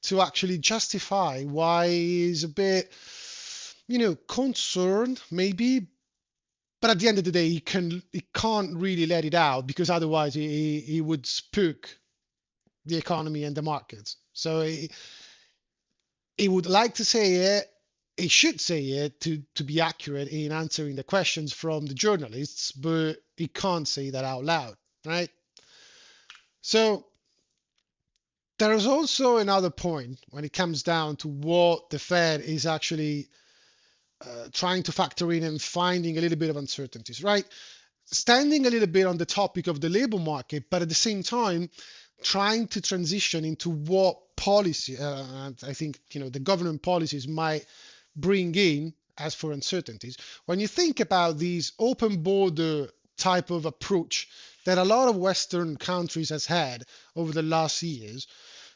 to actually justify why he's a bit, concerned maybe. But at the end of the day, he can't really let it out because otherwise he would spook the economy and the markets. So he would like to say it, he should say it to be accurate in answering the questions from the journalists, but he can't say that out loud, right? So there is also another point when it comes down to what the Fed is actually trying to factor in and finding a little bit of uncertainties, right? Standing a little bit on the topic of the labor market, but at the same time, trying to transition into what policy, I think, the government policies might bring in as for uncertainties. When you think about these open border type of approach that a lot of Western countries has had over the last years,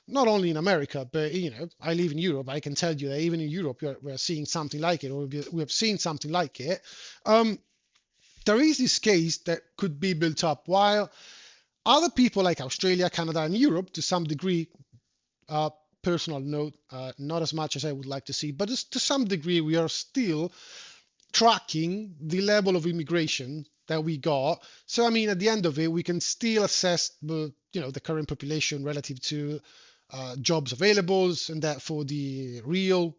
not only in America, but I live in Europe. I can tell you that even in Europe, we're seeing something like it, or we have seen something like it. Um, there is this case that could be built up while other people like Australia, Canada, and Europe, to some degree, uh, personal note, not as much as I would like to see, but to some degree, we are still tracking the level of immigration that we got. So I mean, at the end of it, we can still assess the current population relative to jobs available, and therefore the real,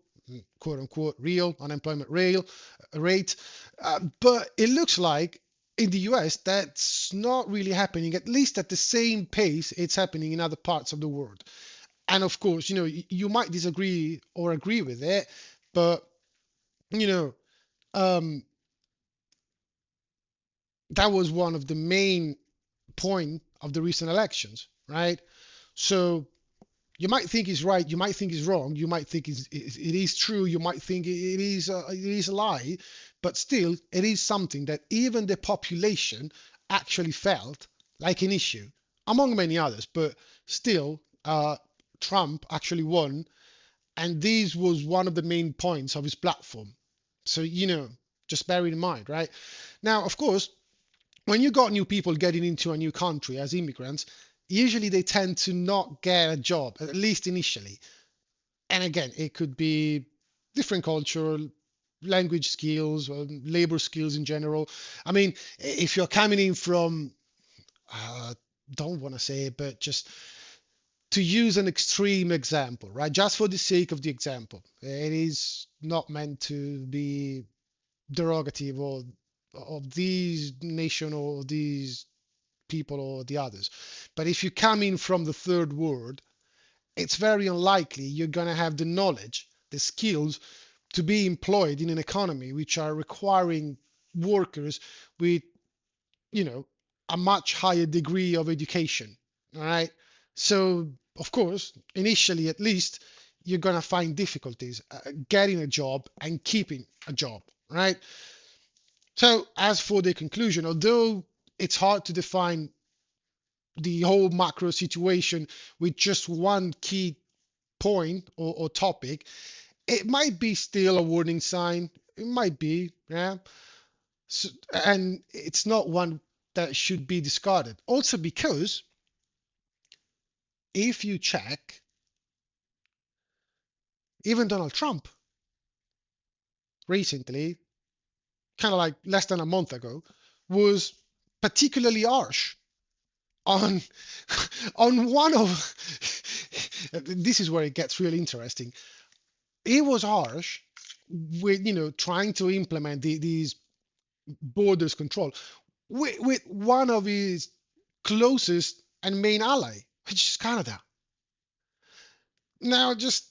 quote unquote, real unemployment rate. But it looks like in the US that's not really happening, at least at the same pace it's happening in other parts of the world. And of course, you might disagree or agree with it, but you know, um, that was one of the main point of the recent elections, right? So you might think he's right, you might think he's wrong, you might think it is true, you might think it is a lie, but still, it is something that even the population actually felt like an issue, among many others. But still, Trump actually won, and this was one of the main points of his platform. So just bear it in mind, right? Now, of course, when you got new people getting into a new country as immigrants, usually they tend to not get a job, at least initially. And again, it could be different culture, language skills, or labor skills in general. I mean, if you're coming in from, don't want to say it, but just to use an extreme example, right? Just for the sake of the example, it is not meant to be derogative or of these nation or these people or the others. But if you come in from the third world, it's very unlikely you're going to have the knowledge, the skills to be employed in an economy which are requiring workers with, you know, a much higher degree of education. All right. So, of course, initially at least, you're going to find difficulties getting a job and keeping a job. Right. So, as for the conclusion, although it's hard to define the whole macro situation with just one key point or topic, it might be still a warning sign. It might be, yeah. So, and it's not one that should be discarded. Also, because if you check, even Donald Trump recently, kind of like less than a month ago, was particularly harsh on on one of this is where it gets really interesting. He was harsh with trying to implement these borders control with one of his closest and main ally, which is Canada. Now, just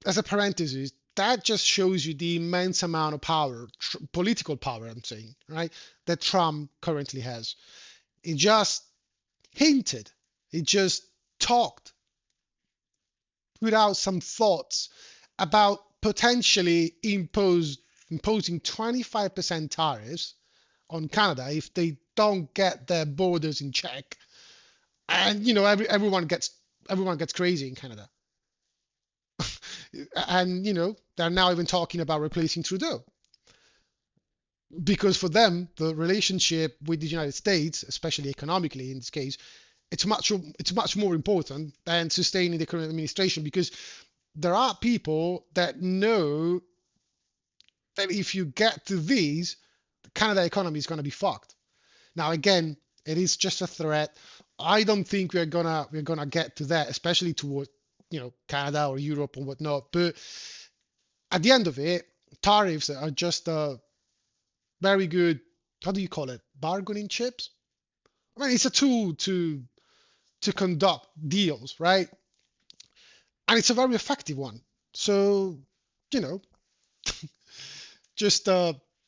as a parenthesis, that just shows you the immense amount of power, political power, I'm saying, right, that Trump currently has. He just hinted, he just talked without some thoughts about potentially imposing 25% tariffs on Canada if they don't get their borders in check. And everyone gets crazy in Canada. And they're now even talking about replacing Trudeau, because for them the relationship with the United States, especially economically in this case, it's much more important than sustaining the current administration, because there are people that know that if you get to these, the Canada economy is going to be fucked. Now again, it is just a threat. I don't think we're gonna get to that, especially toward Canada or Europe or whatnot. But at the end of it, tariffs are just a very good, how do you call it, bargaining chips. I mean, it's a tool to conduct deals, right? And it's a very effective one. So you know, just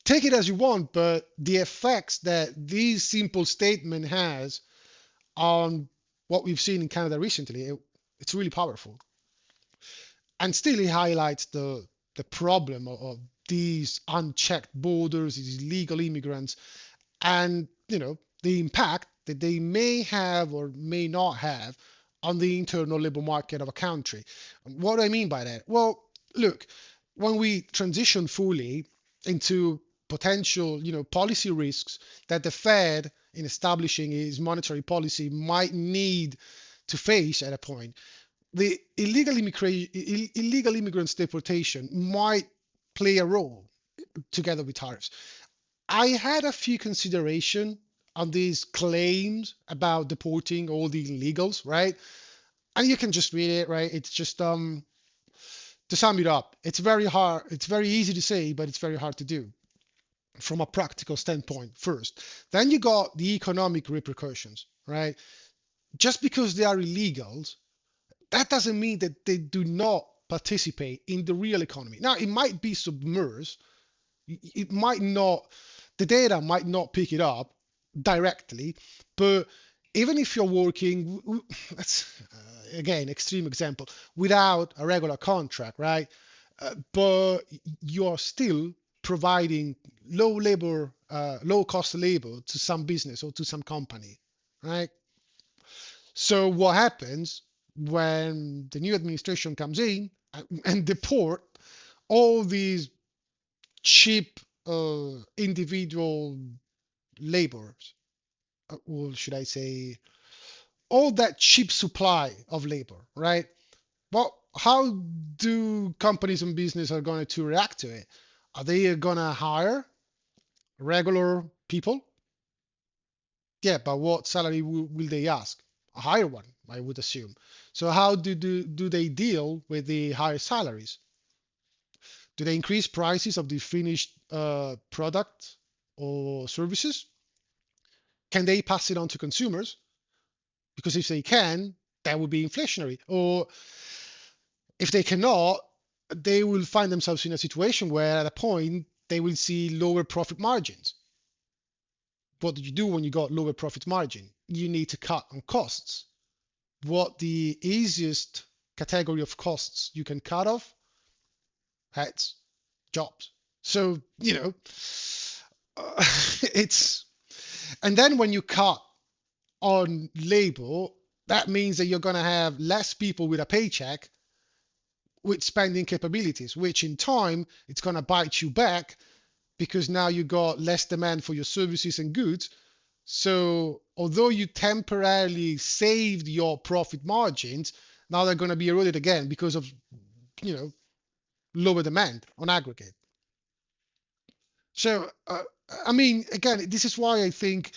take it as you want, but the effects that this simple statement has on what we've seen in Canada recently, it's really powerful. And still, it highlights the problem of these unchecked borders, these illegal immigrants, and the impact that they may have or may not have on the internal labor market of a country. What do I mean by that? Well, look, when we transition fully into potential policy risks that the Fed in establishing its monetary policy might need to face at a point, the illegal immigrants deportation might play a role. together with tariffs. I had a few consideration on these claims about deporting all the illegals, right? And you can just read it, right? It's just to sum it up, it's very hard. It's very easy to say, but it's very hard to do from a practical standpoint first. Then you got the economic repercussions, right? Just because they are illegals, that doesn't mean that they do not participate in the real economy. Now, it might be submerged, it might not, the data might not pick it up directly, but even if you're working, that's again, extreme example, without a regular contract, right? But you're still providing low cost labor to some business or to some company, right? So what happens when the new administration comes in and deport all these cheap individual laborers, or should I say, all that cheap supply of labor, right? Well, how do companies and business are going to react to it? Are they going to hire regular people? Yeah, but what salary will they ask? A higher one, I would assume. So how do they deal with the higher salaries? Do they increase prices of the finished product or services? Can they pass it on to consumers? Because if they can, that would be inflationary. Or if they cannot, they will find themselves in a situation where at a point they will see lower profit margins. What do you do when you got lower profit margin? You need to cut on costs. What the easiest category of costs you can cut off? Heads, jobs. So, it's, and then when you cut on labor, that means that you're going to have less people with a paycheck with spending capabilities, which in time it's going to bite you back because now you got less demand for your services and goods. So although you temporarily saved your profit margins, now they're going to be eroded again because of you know lower demand on aggregate. So I mean, again, this is why I think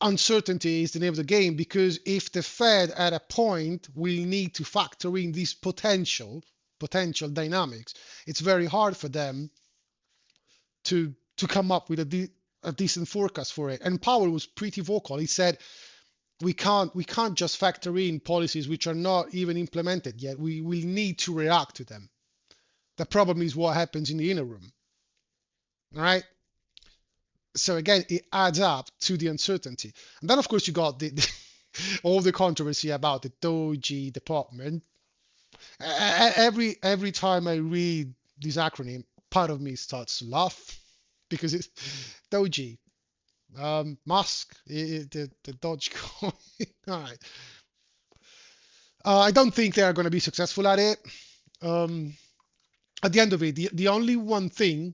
uncertainty is the name of the game, because if the Fed at a point will need to factor in these potential dynamics, it's very hard for them to come up with a decent forecast for it. And Powell was pretty vocal. He said we can't just factor in policies which are not even implemented yet. We will need to react to them. The problem is what happens in the inner room, right? So again, it adds up to the uncertainty. And then of course you got all the controversy about the Doji department. Every time I read this acronym, part of me starts to laugh because it's Doji, Musk, the Dogecoin. All right. I don't think they are going to be successful at it. Um, at the end of it, the only one thing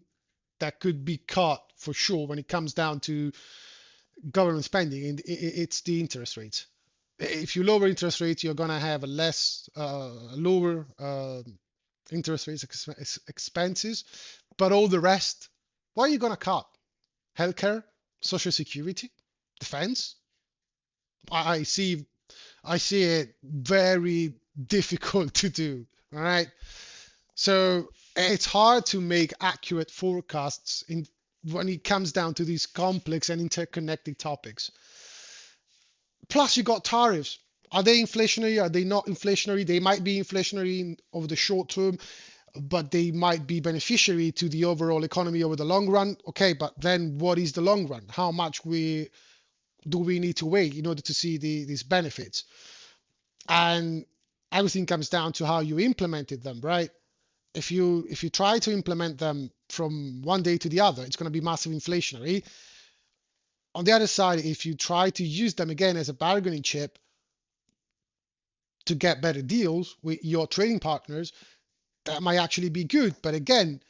that could be cut for sure when it comes down to government spending, and it's the interest rates. If you lower interest rates, you're going to have a less lower interest rates expenses, but all the rest, what are you going to cut? Healthcare, social security, defense. I see I see it very difficult to do. All right. So it's hard to make accurate forecasts when it comes down to these complex and interconnected topics. Plus, you got tariffs. Are they inflationary? Are they not inflationary? They might be inflationary over the short term, but they might be beneficiary to the overall economy over the long run. Okay, but then what is the long run? How much we do we need to wait in order to see these benefits? And everything comes down to how you implemented them, right? If you try to implement them from one day to the other, it's going to be massive inflationary. On the other side, if you try to use them again as a bargaining chip to get better deals with your trading partners, that might actually be good. But again,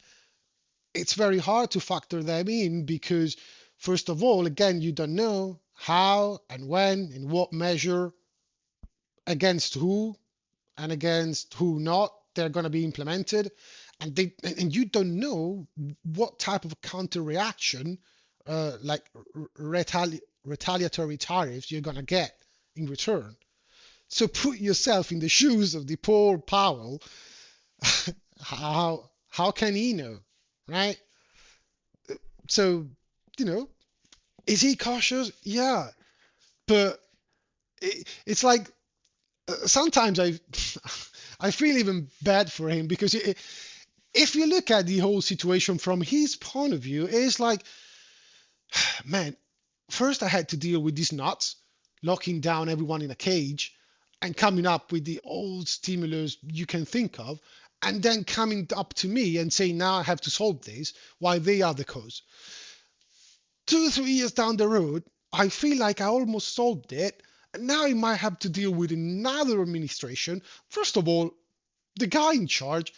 it's very hard to factor them in because, first of all, again, you don't know how and when, in what measure, against who, and against who not they're going to be implemented. and you don't know what type of counter reaction, like retaliatory tariffs, you're gonna get in return. So put yourself in the shoes of the poor Powell. How can he know, right? So, you know, is he cautious? Yeah, but it's like sometimes I I feel even bad for him because if you look at the whole situation from his point of view, it's like, man, first I had to deal with these nuts, locking down everyone in a cage and coming up with the old stimulus you can think of, and then coming up to me and saying, now I have to solve this while they are the cause. 2 3 years down the road, I feel like I almost solved it. And now I might have to deal with another administration. First of all, the guy in charge,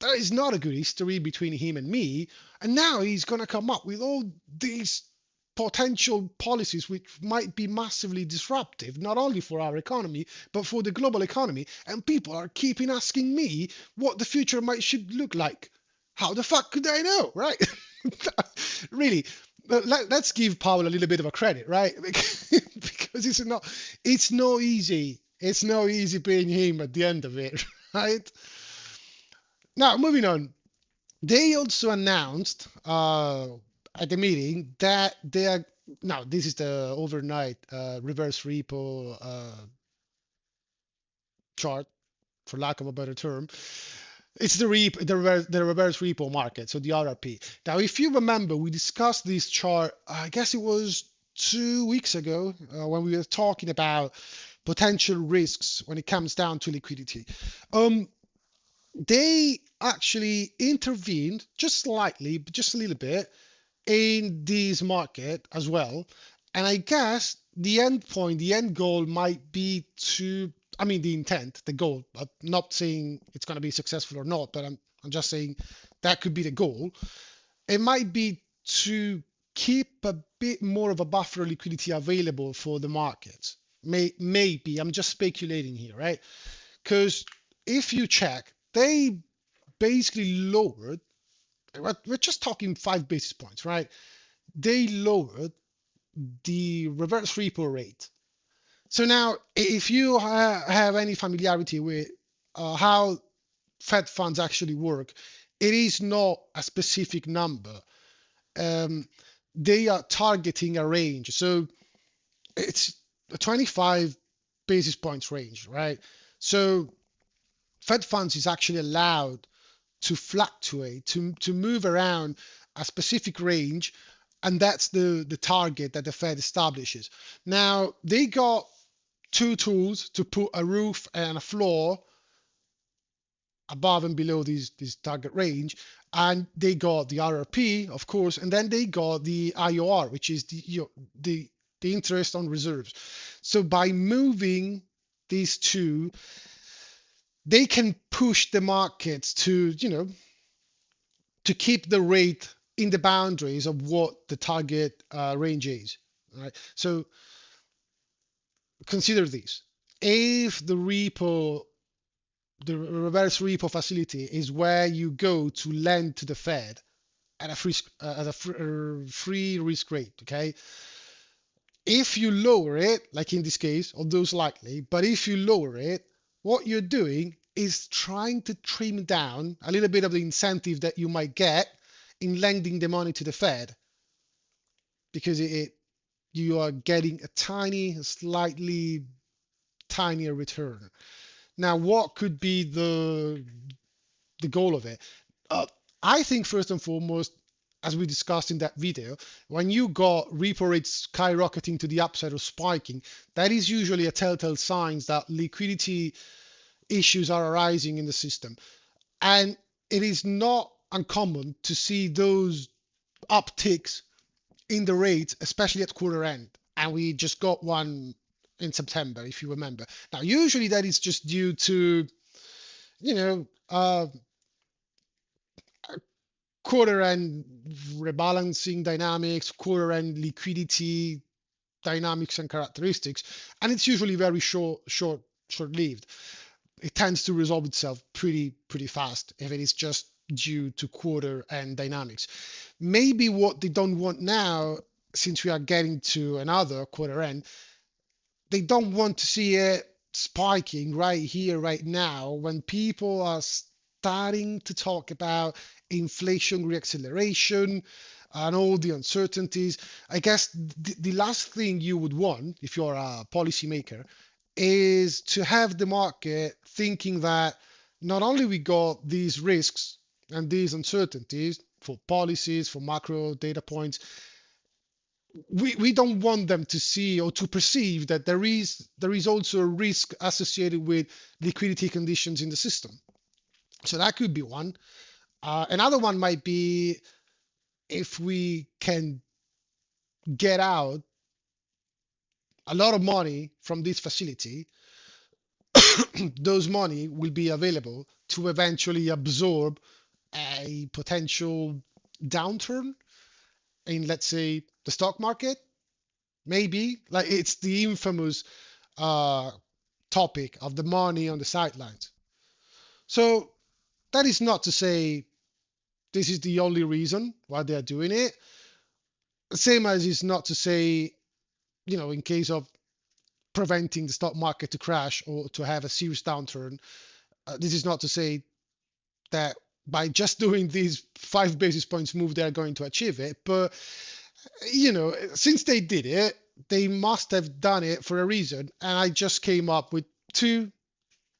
there is not a good history between him and me. And now he's going to come up with all these potential policies which might be massively disruptive, not only for our economy, but for the global economy. And people are keeping asking me what the future might should look like. How the fuck could I know, right? Really, let's give Powell a little bit of a credit, right? Because it's no easy. It's no easy being him at the end of it, right? Now, moving on. They also announced at the meeting that they are now this is the overnight reverse repo chart, for lack of a better term. It's the reverse repo market, so the RRP. Now, if you remember, we discussed this chart. I guess it was 2 weeks ago when we were talking about potential risks when it comes down to liquidity. Um, they actually intervened just slightly, just a little bit, in this market as well. And I guess the end point, the end goal might be to, I mean, the intent, the goal. I'm not saying it's going to be successful or not, but I'm just saying that could be the goal. It might be to keep a bit more of a buffer liquidity available for the markets. Maybe, I'm just speculating here, right? Because if you check, they basically lowered, we're just talking 5 basis points, right? They lowered the reverse repo rate. So now, if you have any familiarity with how Fed funds actually work, it is not a specific number. Um, they are targeting a range. So it's a 25 basis points range, right? So Fed funds is actually allowed to fluctuate, to move around a specific range, and that's the target that the Fed establishes. Now, they got two tools to put a roof and a floor above and below this target range, and they got the RRP, of course, and then they got the IOR, which is the interest on reserves. So by moving these two, they can push the markets to, to keep the rate in the boundaries of what the target range is. Right. So consider this: if the reverse repo facility is where you go to lend to the Fed at a free risk rate, okay? If you lower it, like in this case, although slightly, but if you lower it, what you're doing is trying to trim down a little bit of the incentive that you might get in lending the money to the Fed, because you are getting a slightly tinier return. Now, what could be the goal of it? Uh, I think first and foremost, as we discussed in that video, when you got repo rates skyrocketing to the upside or spiking, that is usually a telltale sign that liquidity issues are arising in the system. And it is not uncommon to see those upticks in the rates, especially at quarter end. And we just got one in September, if you remember. Now, usually that is just due to, you know, quarter end rebalancing dynamics, quarter end liquidity dynamics and characteristics, and it's usually very short lived. It tends to resolve itself pretty fast if it is just due to quarter and dynamics. Maybe what they don't want now, since we are getting to another quarter end, they don't want to see it spiking right here, right now, when people are starting to talk about inflation reacceleration and all the uncertainties. I guess the last thing you would want if you're a policymaker is to have the market thinking that not only we got these risks and these uncertainties for policies, for macro data points, we don't want them to see or to perceive that there is also a risk associated with liquidity conditions in the system. So that could be one. Another one might be if we can get out a lot of money from this facility, those money will be available to eventually absorb a potential downturn in, let's say, the stock market. Maybe like it's the infamous uh, topic of the money on the sidelines. So that is not to say this is the only reason why they are doing it. Same as it's not to say, in case of preventing the stock market to crash or to have a serious downturn, this is not to say that by just doing these 5 basis points move, they're going to achieve it. But, since they did it, they must have done it for a reason. And I just came up with two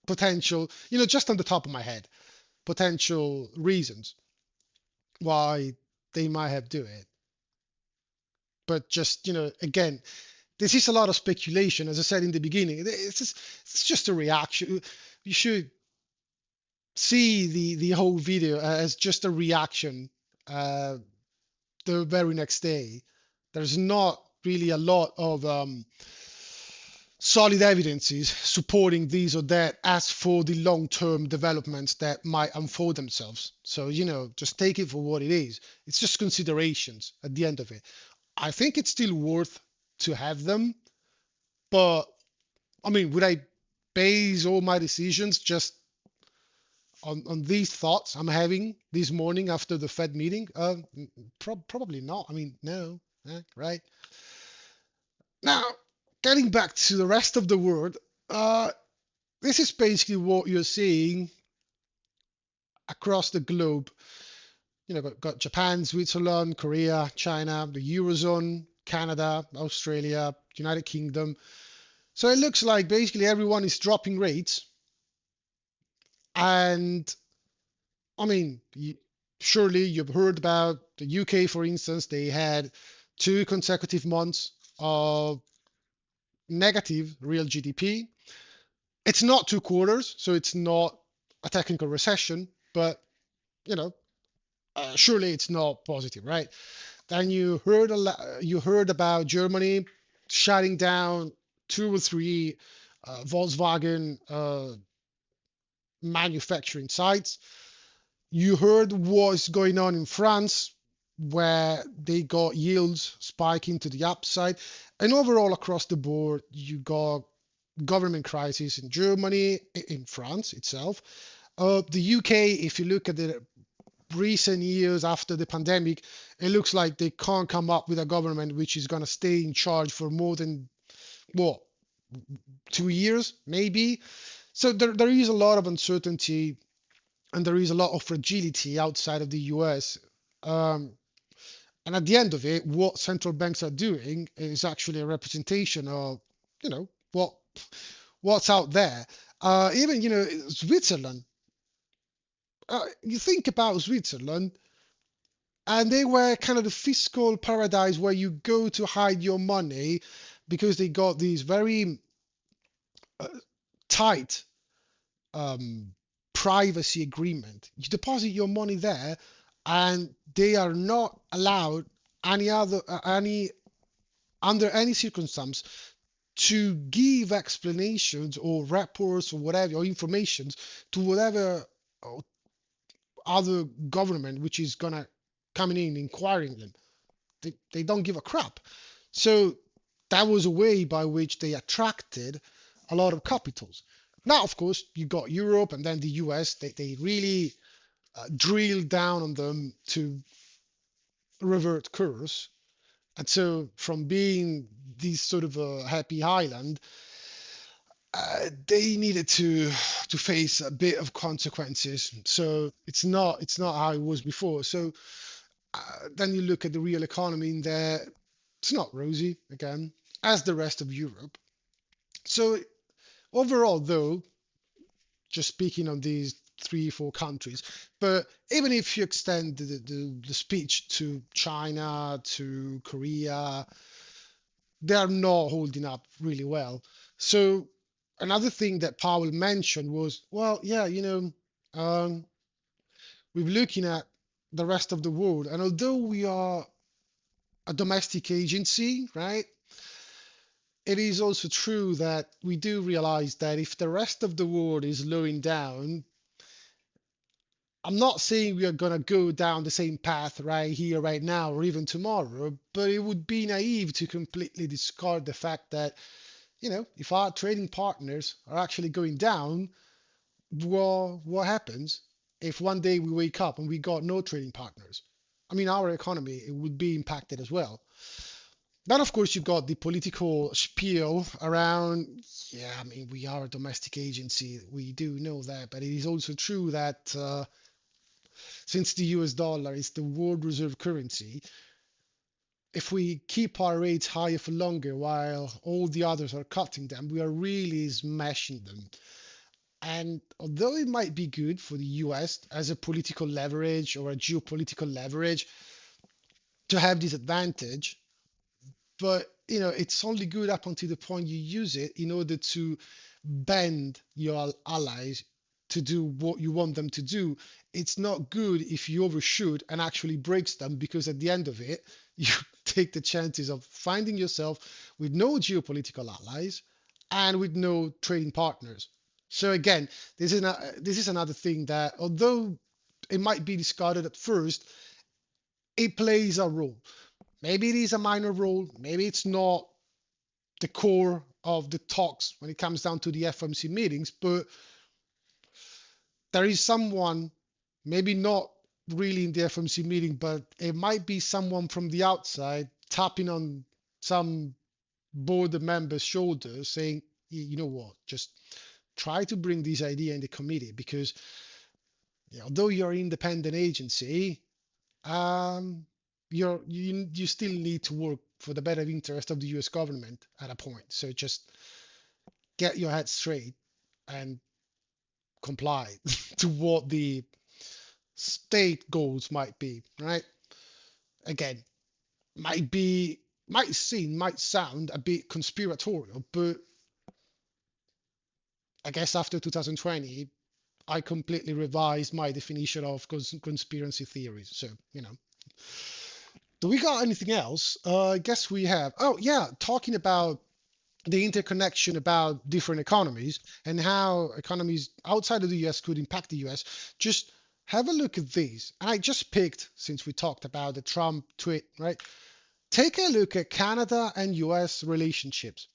potential, just on the top of my head, potential reasons why they might have do it. But just, again, this is a lot of speculation. As I said in the beginning, it's just a reaction. You should see the whole video as just a reaction uh, the very next day. There's not really a lot of solid evidences supporting these or that as for the long-term developments that might unfold themselves. So, just take it for what it is. It's just considerations at the end of it. I think it's still worth to have them, but I mean, would I base all my decisions just on these thoughts I'm having this morning after the Fed meeting? Probably not. I mean, no, right? Now, getting back to the rest of the world, uh, this is basically what you're seeing across the globe. Got Japan, Switzerland, Korea, China, the Eurozone, Canada, Australia, United Kingdom. So it looks like basically everyone is dropping rates. And I mean, surely you've heard about the UK, for instance, they had 2 consecutive months of negative real GDP. It's not 2 quarters, so it's not a technical recession, but you know, surely it's not positive, right? Then you heard about Germany shutting down 2 or 3 Volkswagen manufacturing sites. You heard what's going on in France, where they got yields spiking to the upside, and overall across the board, you got government crisis in Germany, in France itself. The UK, if you look at the recent years after the pandemic, it looks like they can't come up with a government which is going to stay in charge for more than what 2 years, maybe. So there is a lot of uncertainty and there is a lot of fragility outside of the US. Um, and at the end of it, what central banks are doing is actually a representation of, what's out there. Even, Switzerland. You think about Switzerland, and they were kind of the fiscal paradise where you go to hide your money because they got these very uh, tight um, privacy agreement. You deposit your money there, and they are not allowed any under any circumstance to give explanations or reports or whatever or informations to whatever uh, other government which is gonna coming in inquiring them. They don't give a crap. So that was a way by which they attracted a lot of capitals. Now, of course, you got Europe and then the US. They really drill down on them to revert course. And so, from being this sort of a happy island, they needed to face a bit of consequences. So it's not how it was before. So then you look at the real economy in there, it's not rosy again, as the rest of Europe. So overall, though, just speaking on these 3 4 countries, but even if you extend the speech to China, to Korea, they are not holding up really well. So another thing that Powell mentioned was, well, yeah, we're looking at the rest of the world, and although we are a domestic agency, right? It is also true that we do realize that if the rest of the world is slowing down, I'm not saying we are going to go down the same path right here, right now, or even tomorrow, but it would be naive to completely discard the fact that, if our trading partners are actually going down, well, what happens if one day we wake up and we got no trading partners? I mean, our economy it would be impacted as well. Then, of course, you've got the political spiel around, yeah, I mean, we are a domestic agency. We do know that. But it is also true that since the US dollar is the world reserve currency, if we keep our rates higher for longer while all the others are cutting them, we are really smashing them. And although it might be good for the US as a political leverage or a geopolitical leverage to have this advantage, but it's only good up until the point you use it in order to bend your allies to do what you want them to do. It's not good if you overshoot and actually breaks them, because at the end of it you take the chances of finding yourself with no geopolitical allies and with no trading partners. So again, this is another thing that, although it might be discarded at first, it plays a role. Maybe it is a minor role, maybe it's not the core of the talks when it comes down to the FOMC meetings, but there is someone, maybe not really in the FOMC meeting, but it might be someone from the outside tapping on some board member's shoulder saying, you know what, just try to bring this idea in the committee, because although you're an independent agency, um, you still need to work for the better interest of the US government at a point. So just get your head straight and comply to what the state goals might be, right? Again, might sound a bit conspiratorial, but I guess after 2020, I completely revised my definition of conspiracy theories. So, do we got anything else? I guess we have. Oh, yeah, talking about the interconnection about different economies and how economies outside of the US could impact the US, just have a look at these. And I just picked, since we talked about the Trump tweet, right? Take a look at Canada and US relationships.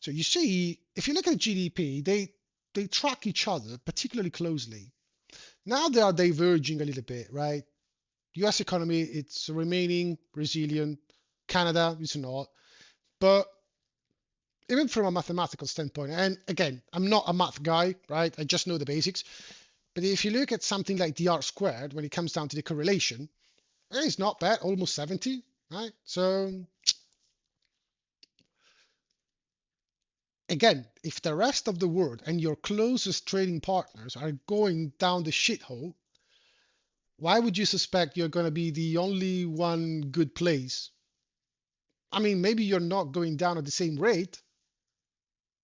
So you see, if you look at GDP, they track each other particularly closely. Now they are diverging a little bit, right? US economy, it's remaining resilient. Canada is not. But even from a mathematical standpoint, and again, I'm not a math guy, right? I just know the basics. But if you look at something like the R squared, when it comes down to the correlation, it's not bad, almost 70, right? So again, if the rest of the world and your closest trading partners are going down the shithole, why would you suspect you're going to be the only one good place? I mean, maybe you're not going down at the same rate,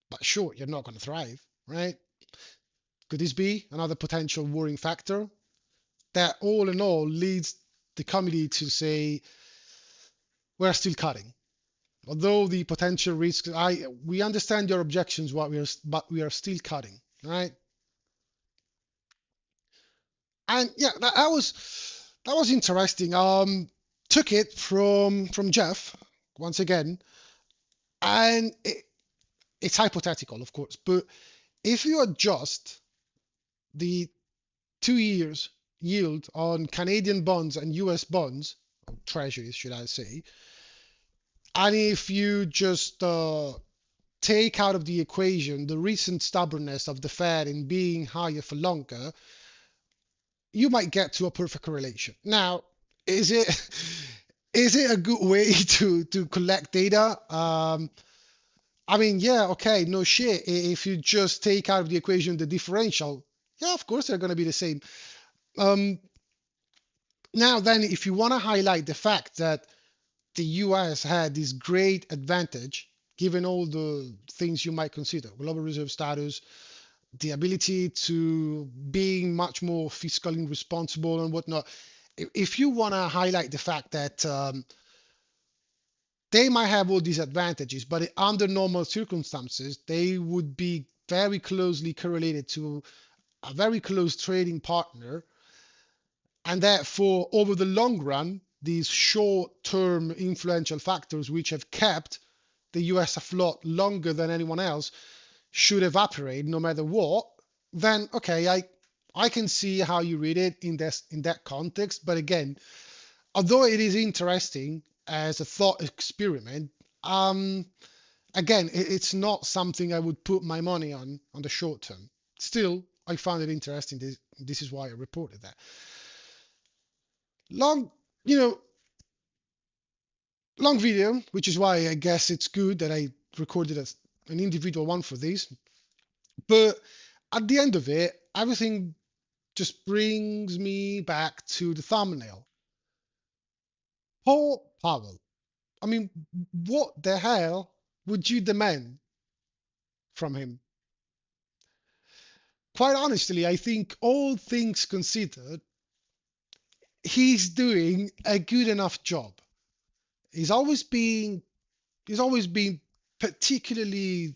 but sure, you're not going to thrive, right? Could this be another potential worrying factor that all in all leads the committee to say we're still cutting? Although the potential risks, we understand your objections, but we are still cutting, right? And yeah, that was interesting. Took it from Jeff once again, and it's hypothetical, of course, but if you adjust the 2 years yield on Canadian bonds and US bonds, or treasuries, should I say, and if you just take out of the equation the recent stubbornness of the Fed in being higher for longer, you might get to a perfect correlation. Now, is it is it a good way to collect data? I mean, yeah, okay, no shit. If you just take out of the equation the differential, yeah, of course they're going to be the same. Um, Now, then, if you want to highlight the fact that the US had this great advantage, given all the things you might consider, global reserve status, the ability to being much more fiscally responsible and whatnot. If you want to highlight the fact that they might have all these advantages, but under normal circumstances, they would be very closely correlated to a very close trading partner, and therefore, over the long run, these short-term influential factors which have kept the US afloat longer than anyone else should evaporate no matter what, then okay, I can see how you read it in that context. But again, although it is interesting as a thought experiment, um, again, it's not something I would put my money on the short term. Still, I found it interesting. This is why I reported that. Long, you know, long video, which is why I guess it's good that I recorded as an individual one for this. But at the end of it, everything just brings me back to the thumbnail. Paul Powell. I mean, what the hell would you demand from him? Quite honestly, I think all things considered, he's doing a good enough job. He's always been he's always been particularly,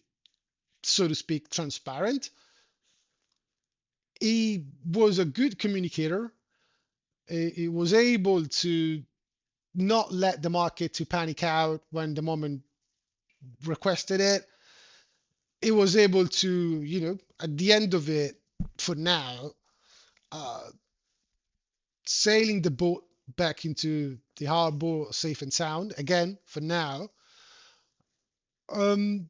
so to speak, transparent. He was a good communicator. He was able to not let the market to panic out when the moment requested it. He was able to, at the end of it, for now, uh, sailing the boat back into the harbor safe and sound. Again, for now, um,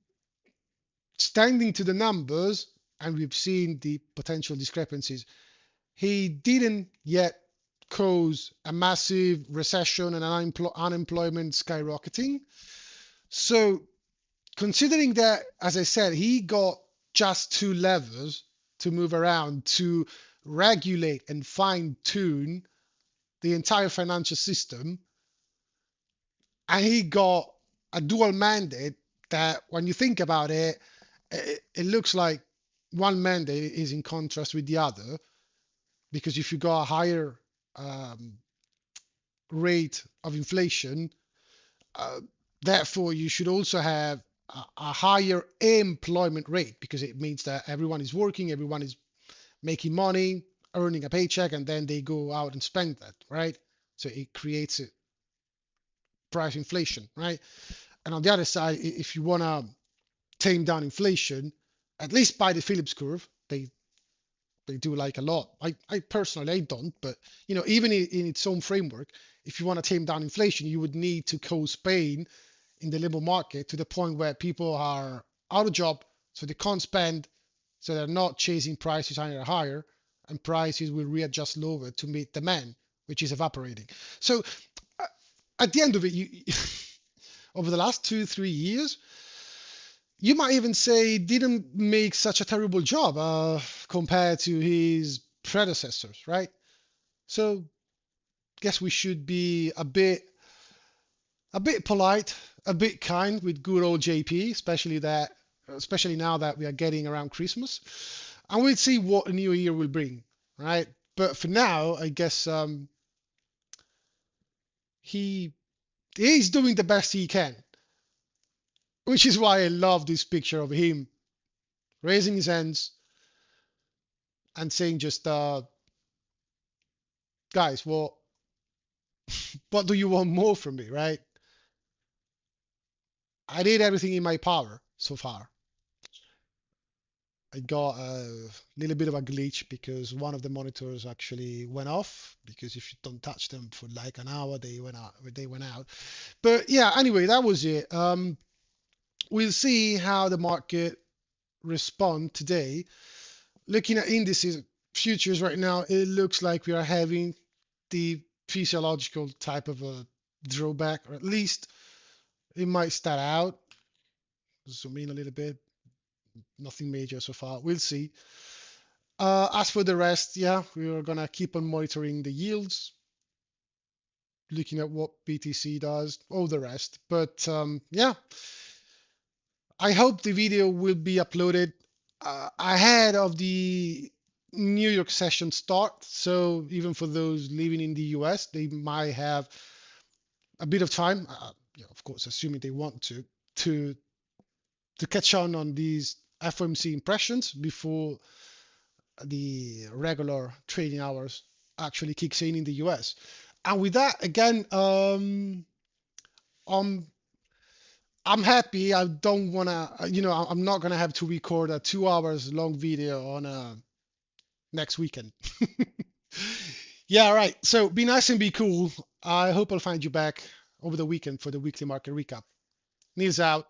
standing to the numbers, and we've seen the potential discrepancies. He didn't yet cause a massive recession and unemployment skyrocketing. So, considering that, as I said, he got just two levers to move around to regulate and fine tune the entire financial system, and he got a dual mandate that, when you think about it, it looks like one mandate is in contrast with the other, because if you got a higher um, rate of inflation, uh, therefore you should also have a higher employment rate, because it means that everyone is working, everyone is making money, earning a paycheck, and then they go out and spend that, right? So it creates a price inflation, right? And on the other side, if you want to tame down inflation, at least by the Phillips curve, they do like a lot. I personally I don't, but even in its own framework, if you want to tame down inflation, you would need to cause pain in the labor market to the point where people are out of job, so they can't spend, so they're not chasing prices higher, and prices will readjust lower to meet demand, which is evaporating. So uh, at the end of it, over the last 2 3 years, you might even say didn't make such a terrible job compared to his predecessors, right? So guess we should be a bit polite, a bit kind with good old JP, especially now that we are getting around Christmas, and we'll see what a new year will bring, right? But for now, I guess he he's doing the best he can, which is why I love this picture of him raising his hands and saying just, guys, what do you want more from me, right? I did everything in my power so far. I got a little bit of a glitch because one of the monitors actually went off because if you don't touch them for like an hour, they went out. They went out. But yeah, anyway, that was it. We'll see how the market respond today. Looking at indices, futures right now, it looks like we are having the physiological type of a drawback, or at least it might start out. Zoom in a little bit. Nothing major so far. We'll see. As for the rest, yeah, we are gonna keep on monitoring the yields, looking at what BTC does, all the rest. But yeah, I hope the video will be uploaded ahead of the New York session start. So even for those living in the US, they might have a bit of time, of course, assuming they want to to catch on these FOMC impressions before the regular trading hours actually kicks in the US. And with that, again, I'm I'm happy. I don't wanna, I'm not gonna have to record a 2 hours long video on next weekend. Yeah, all right. So be nice and be cool. I hope I'll find you back over the weekend for the weekly market recap. Neil's out.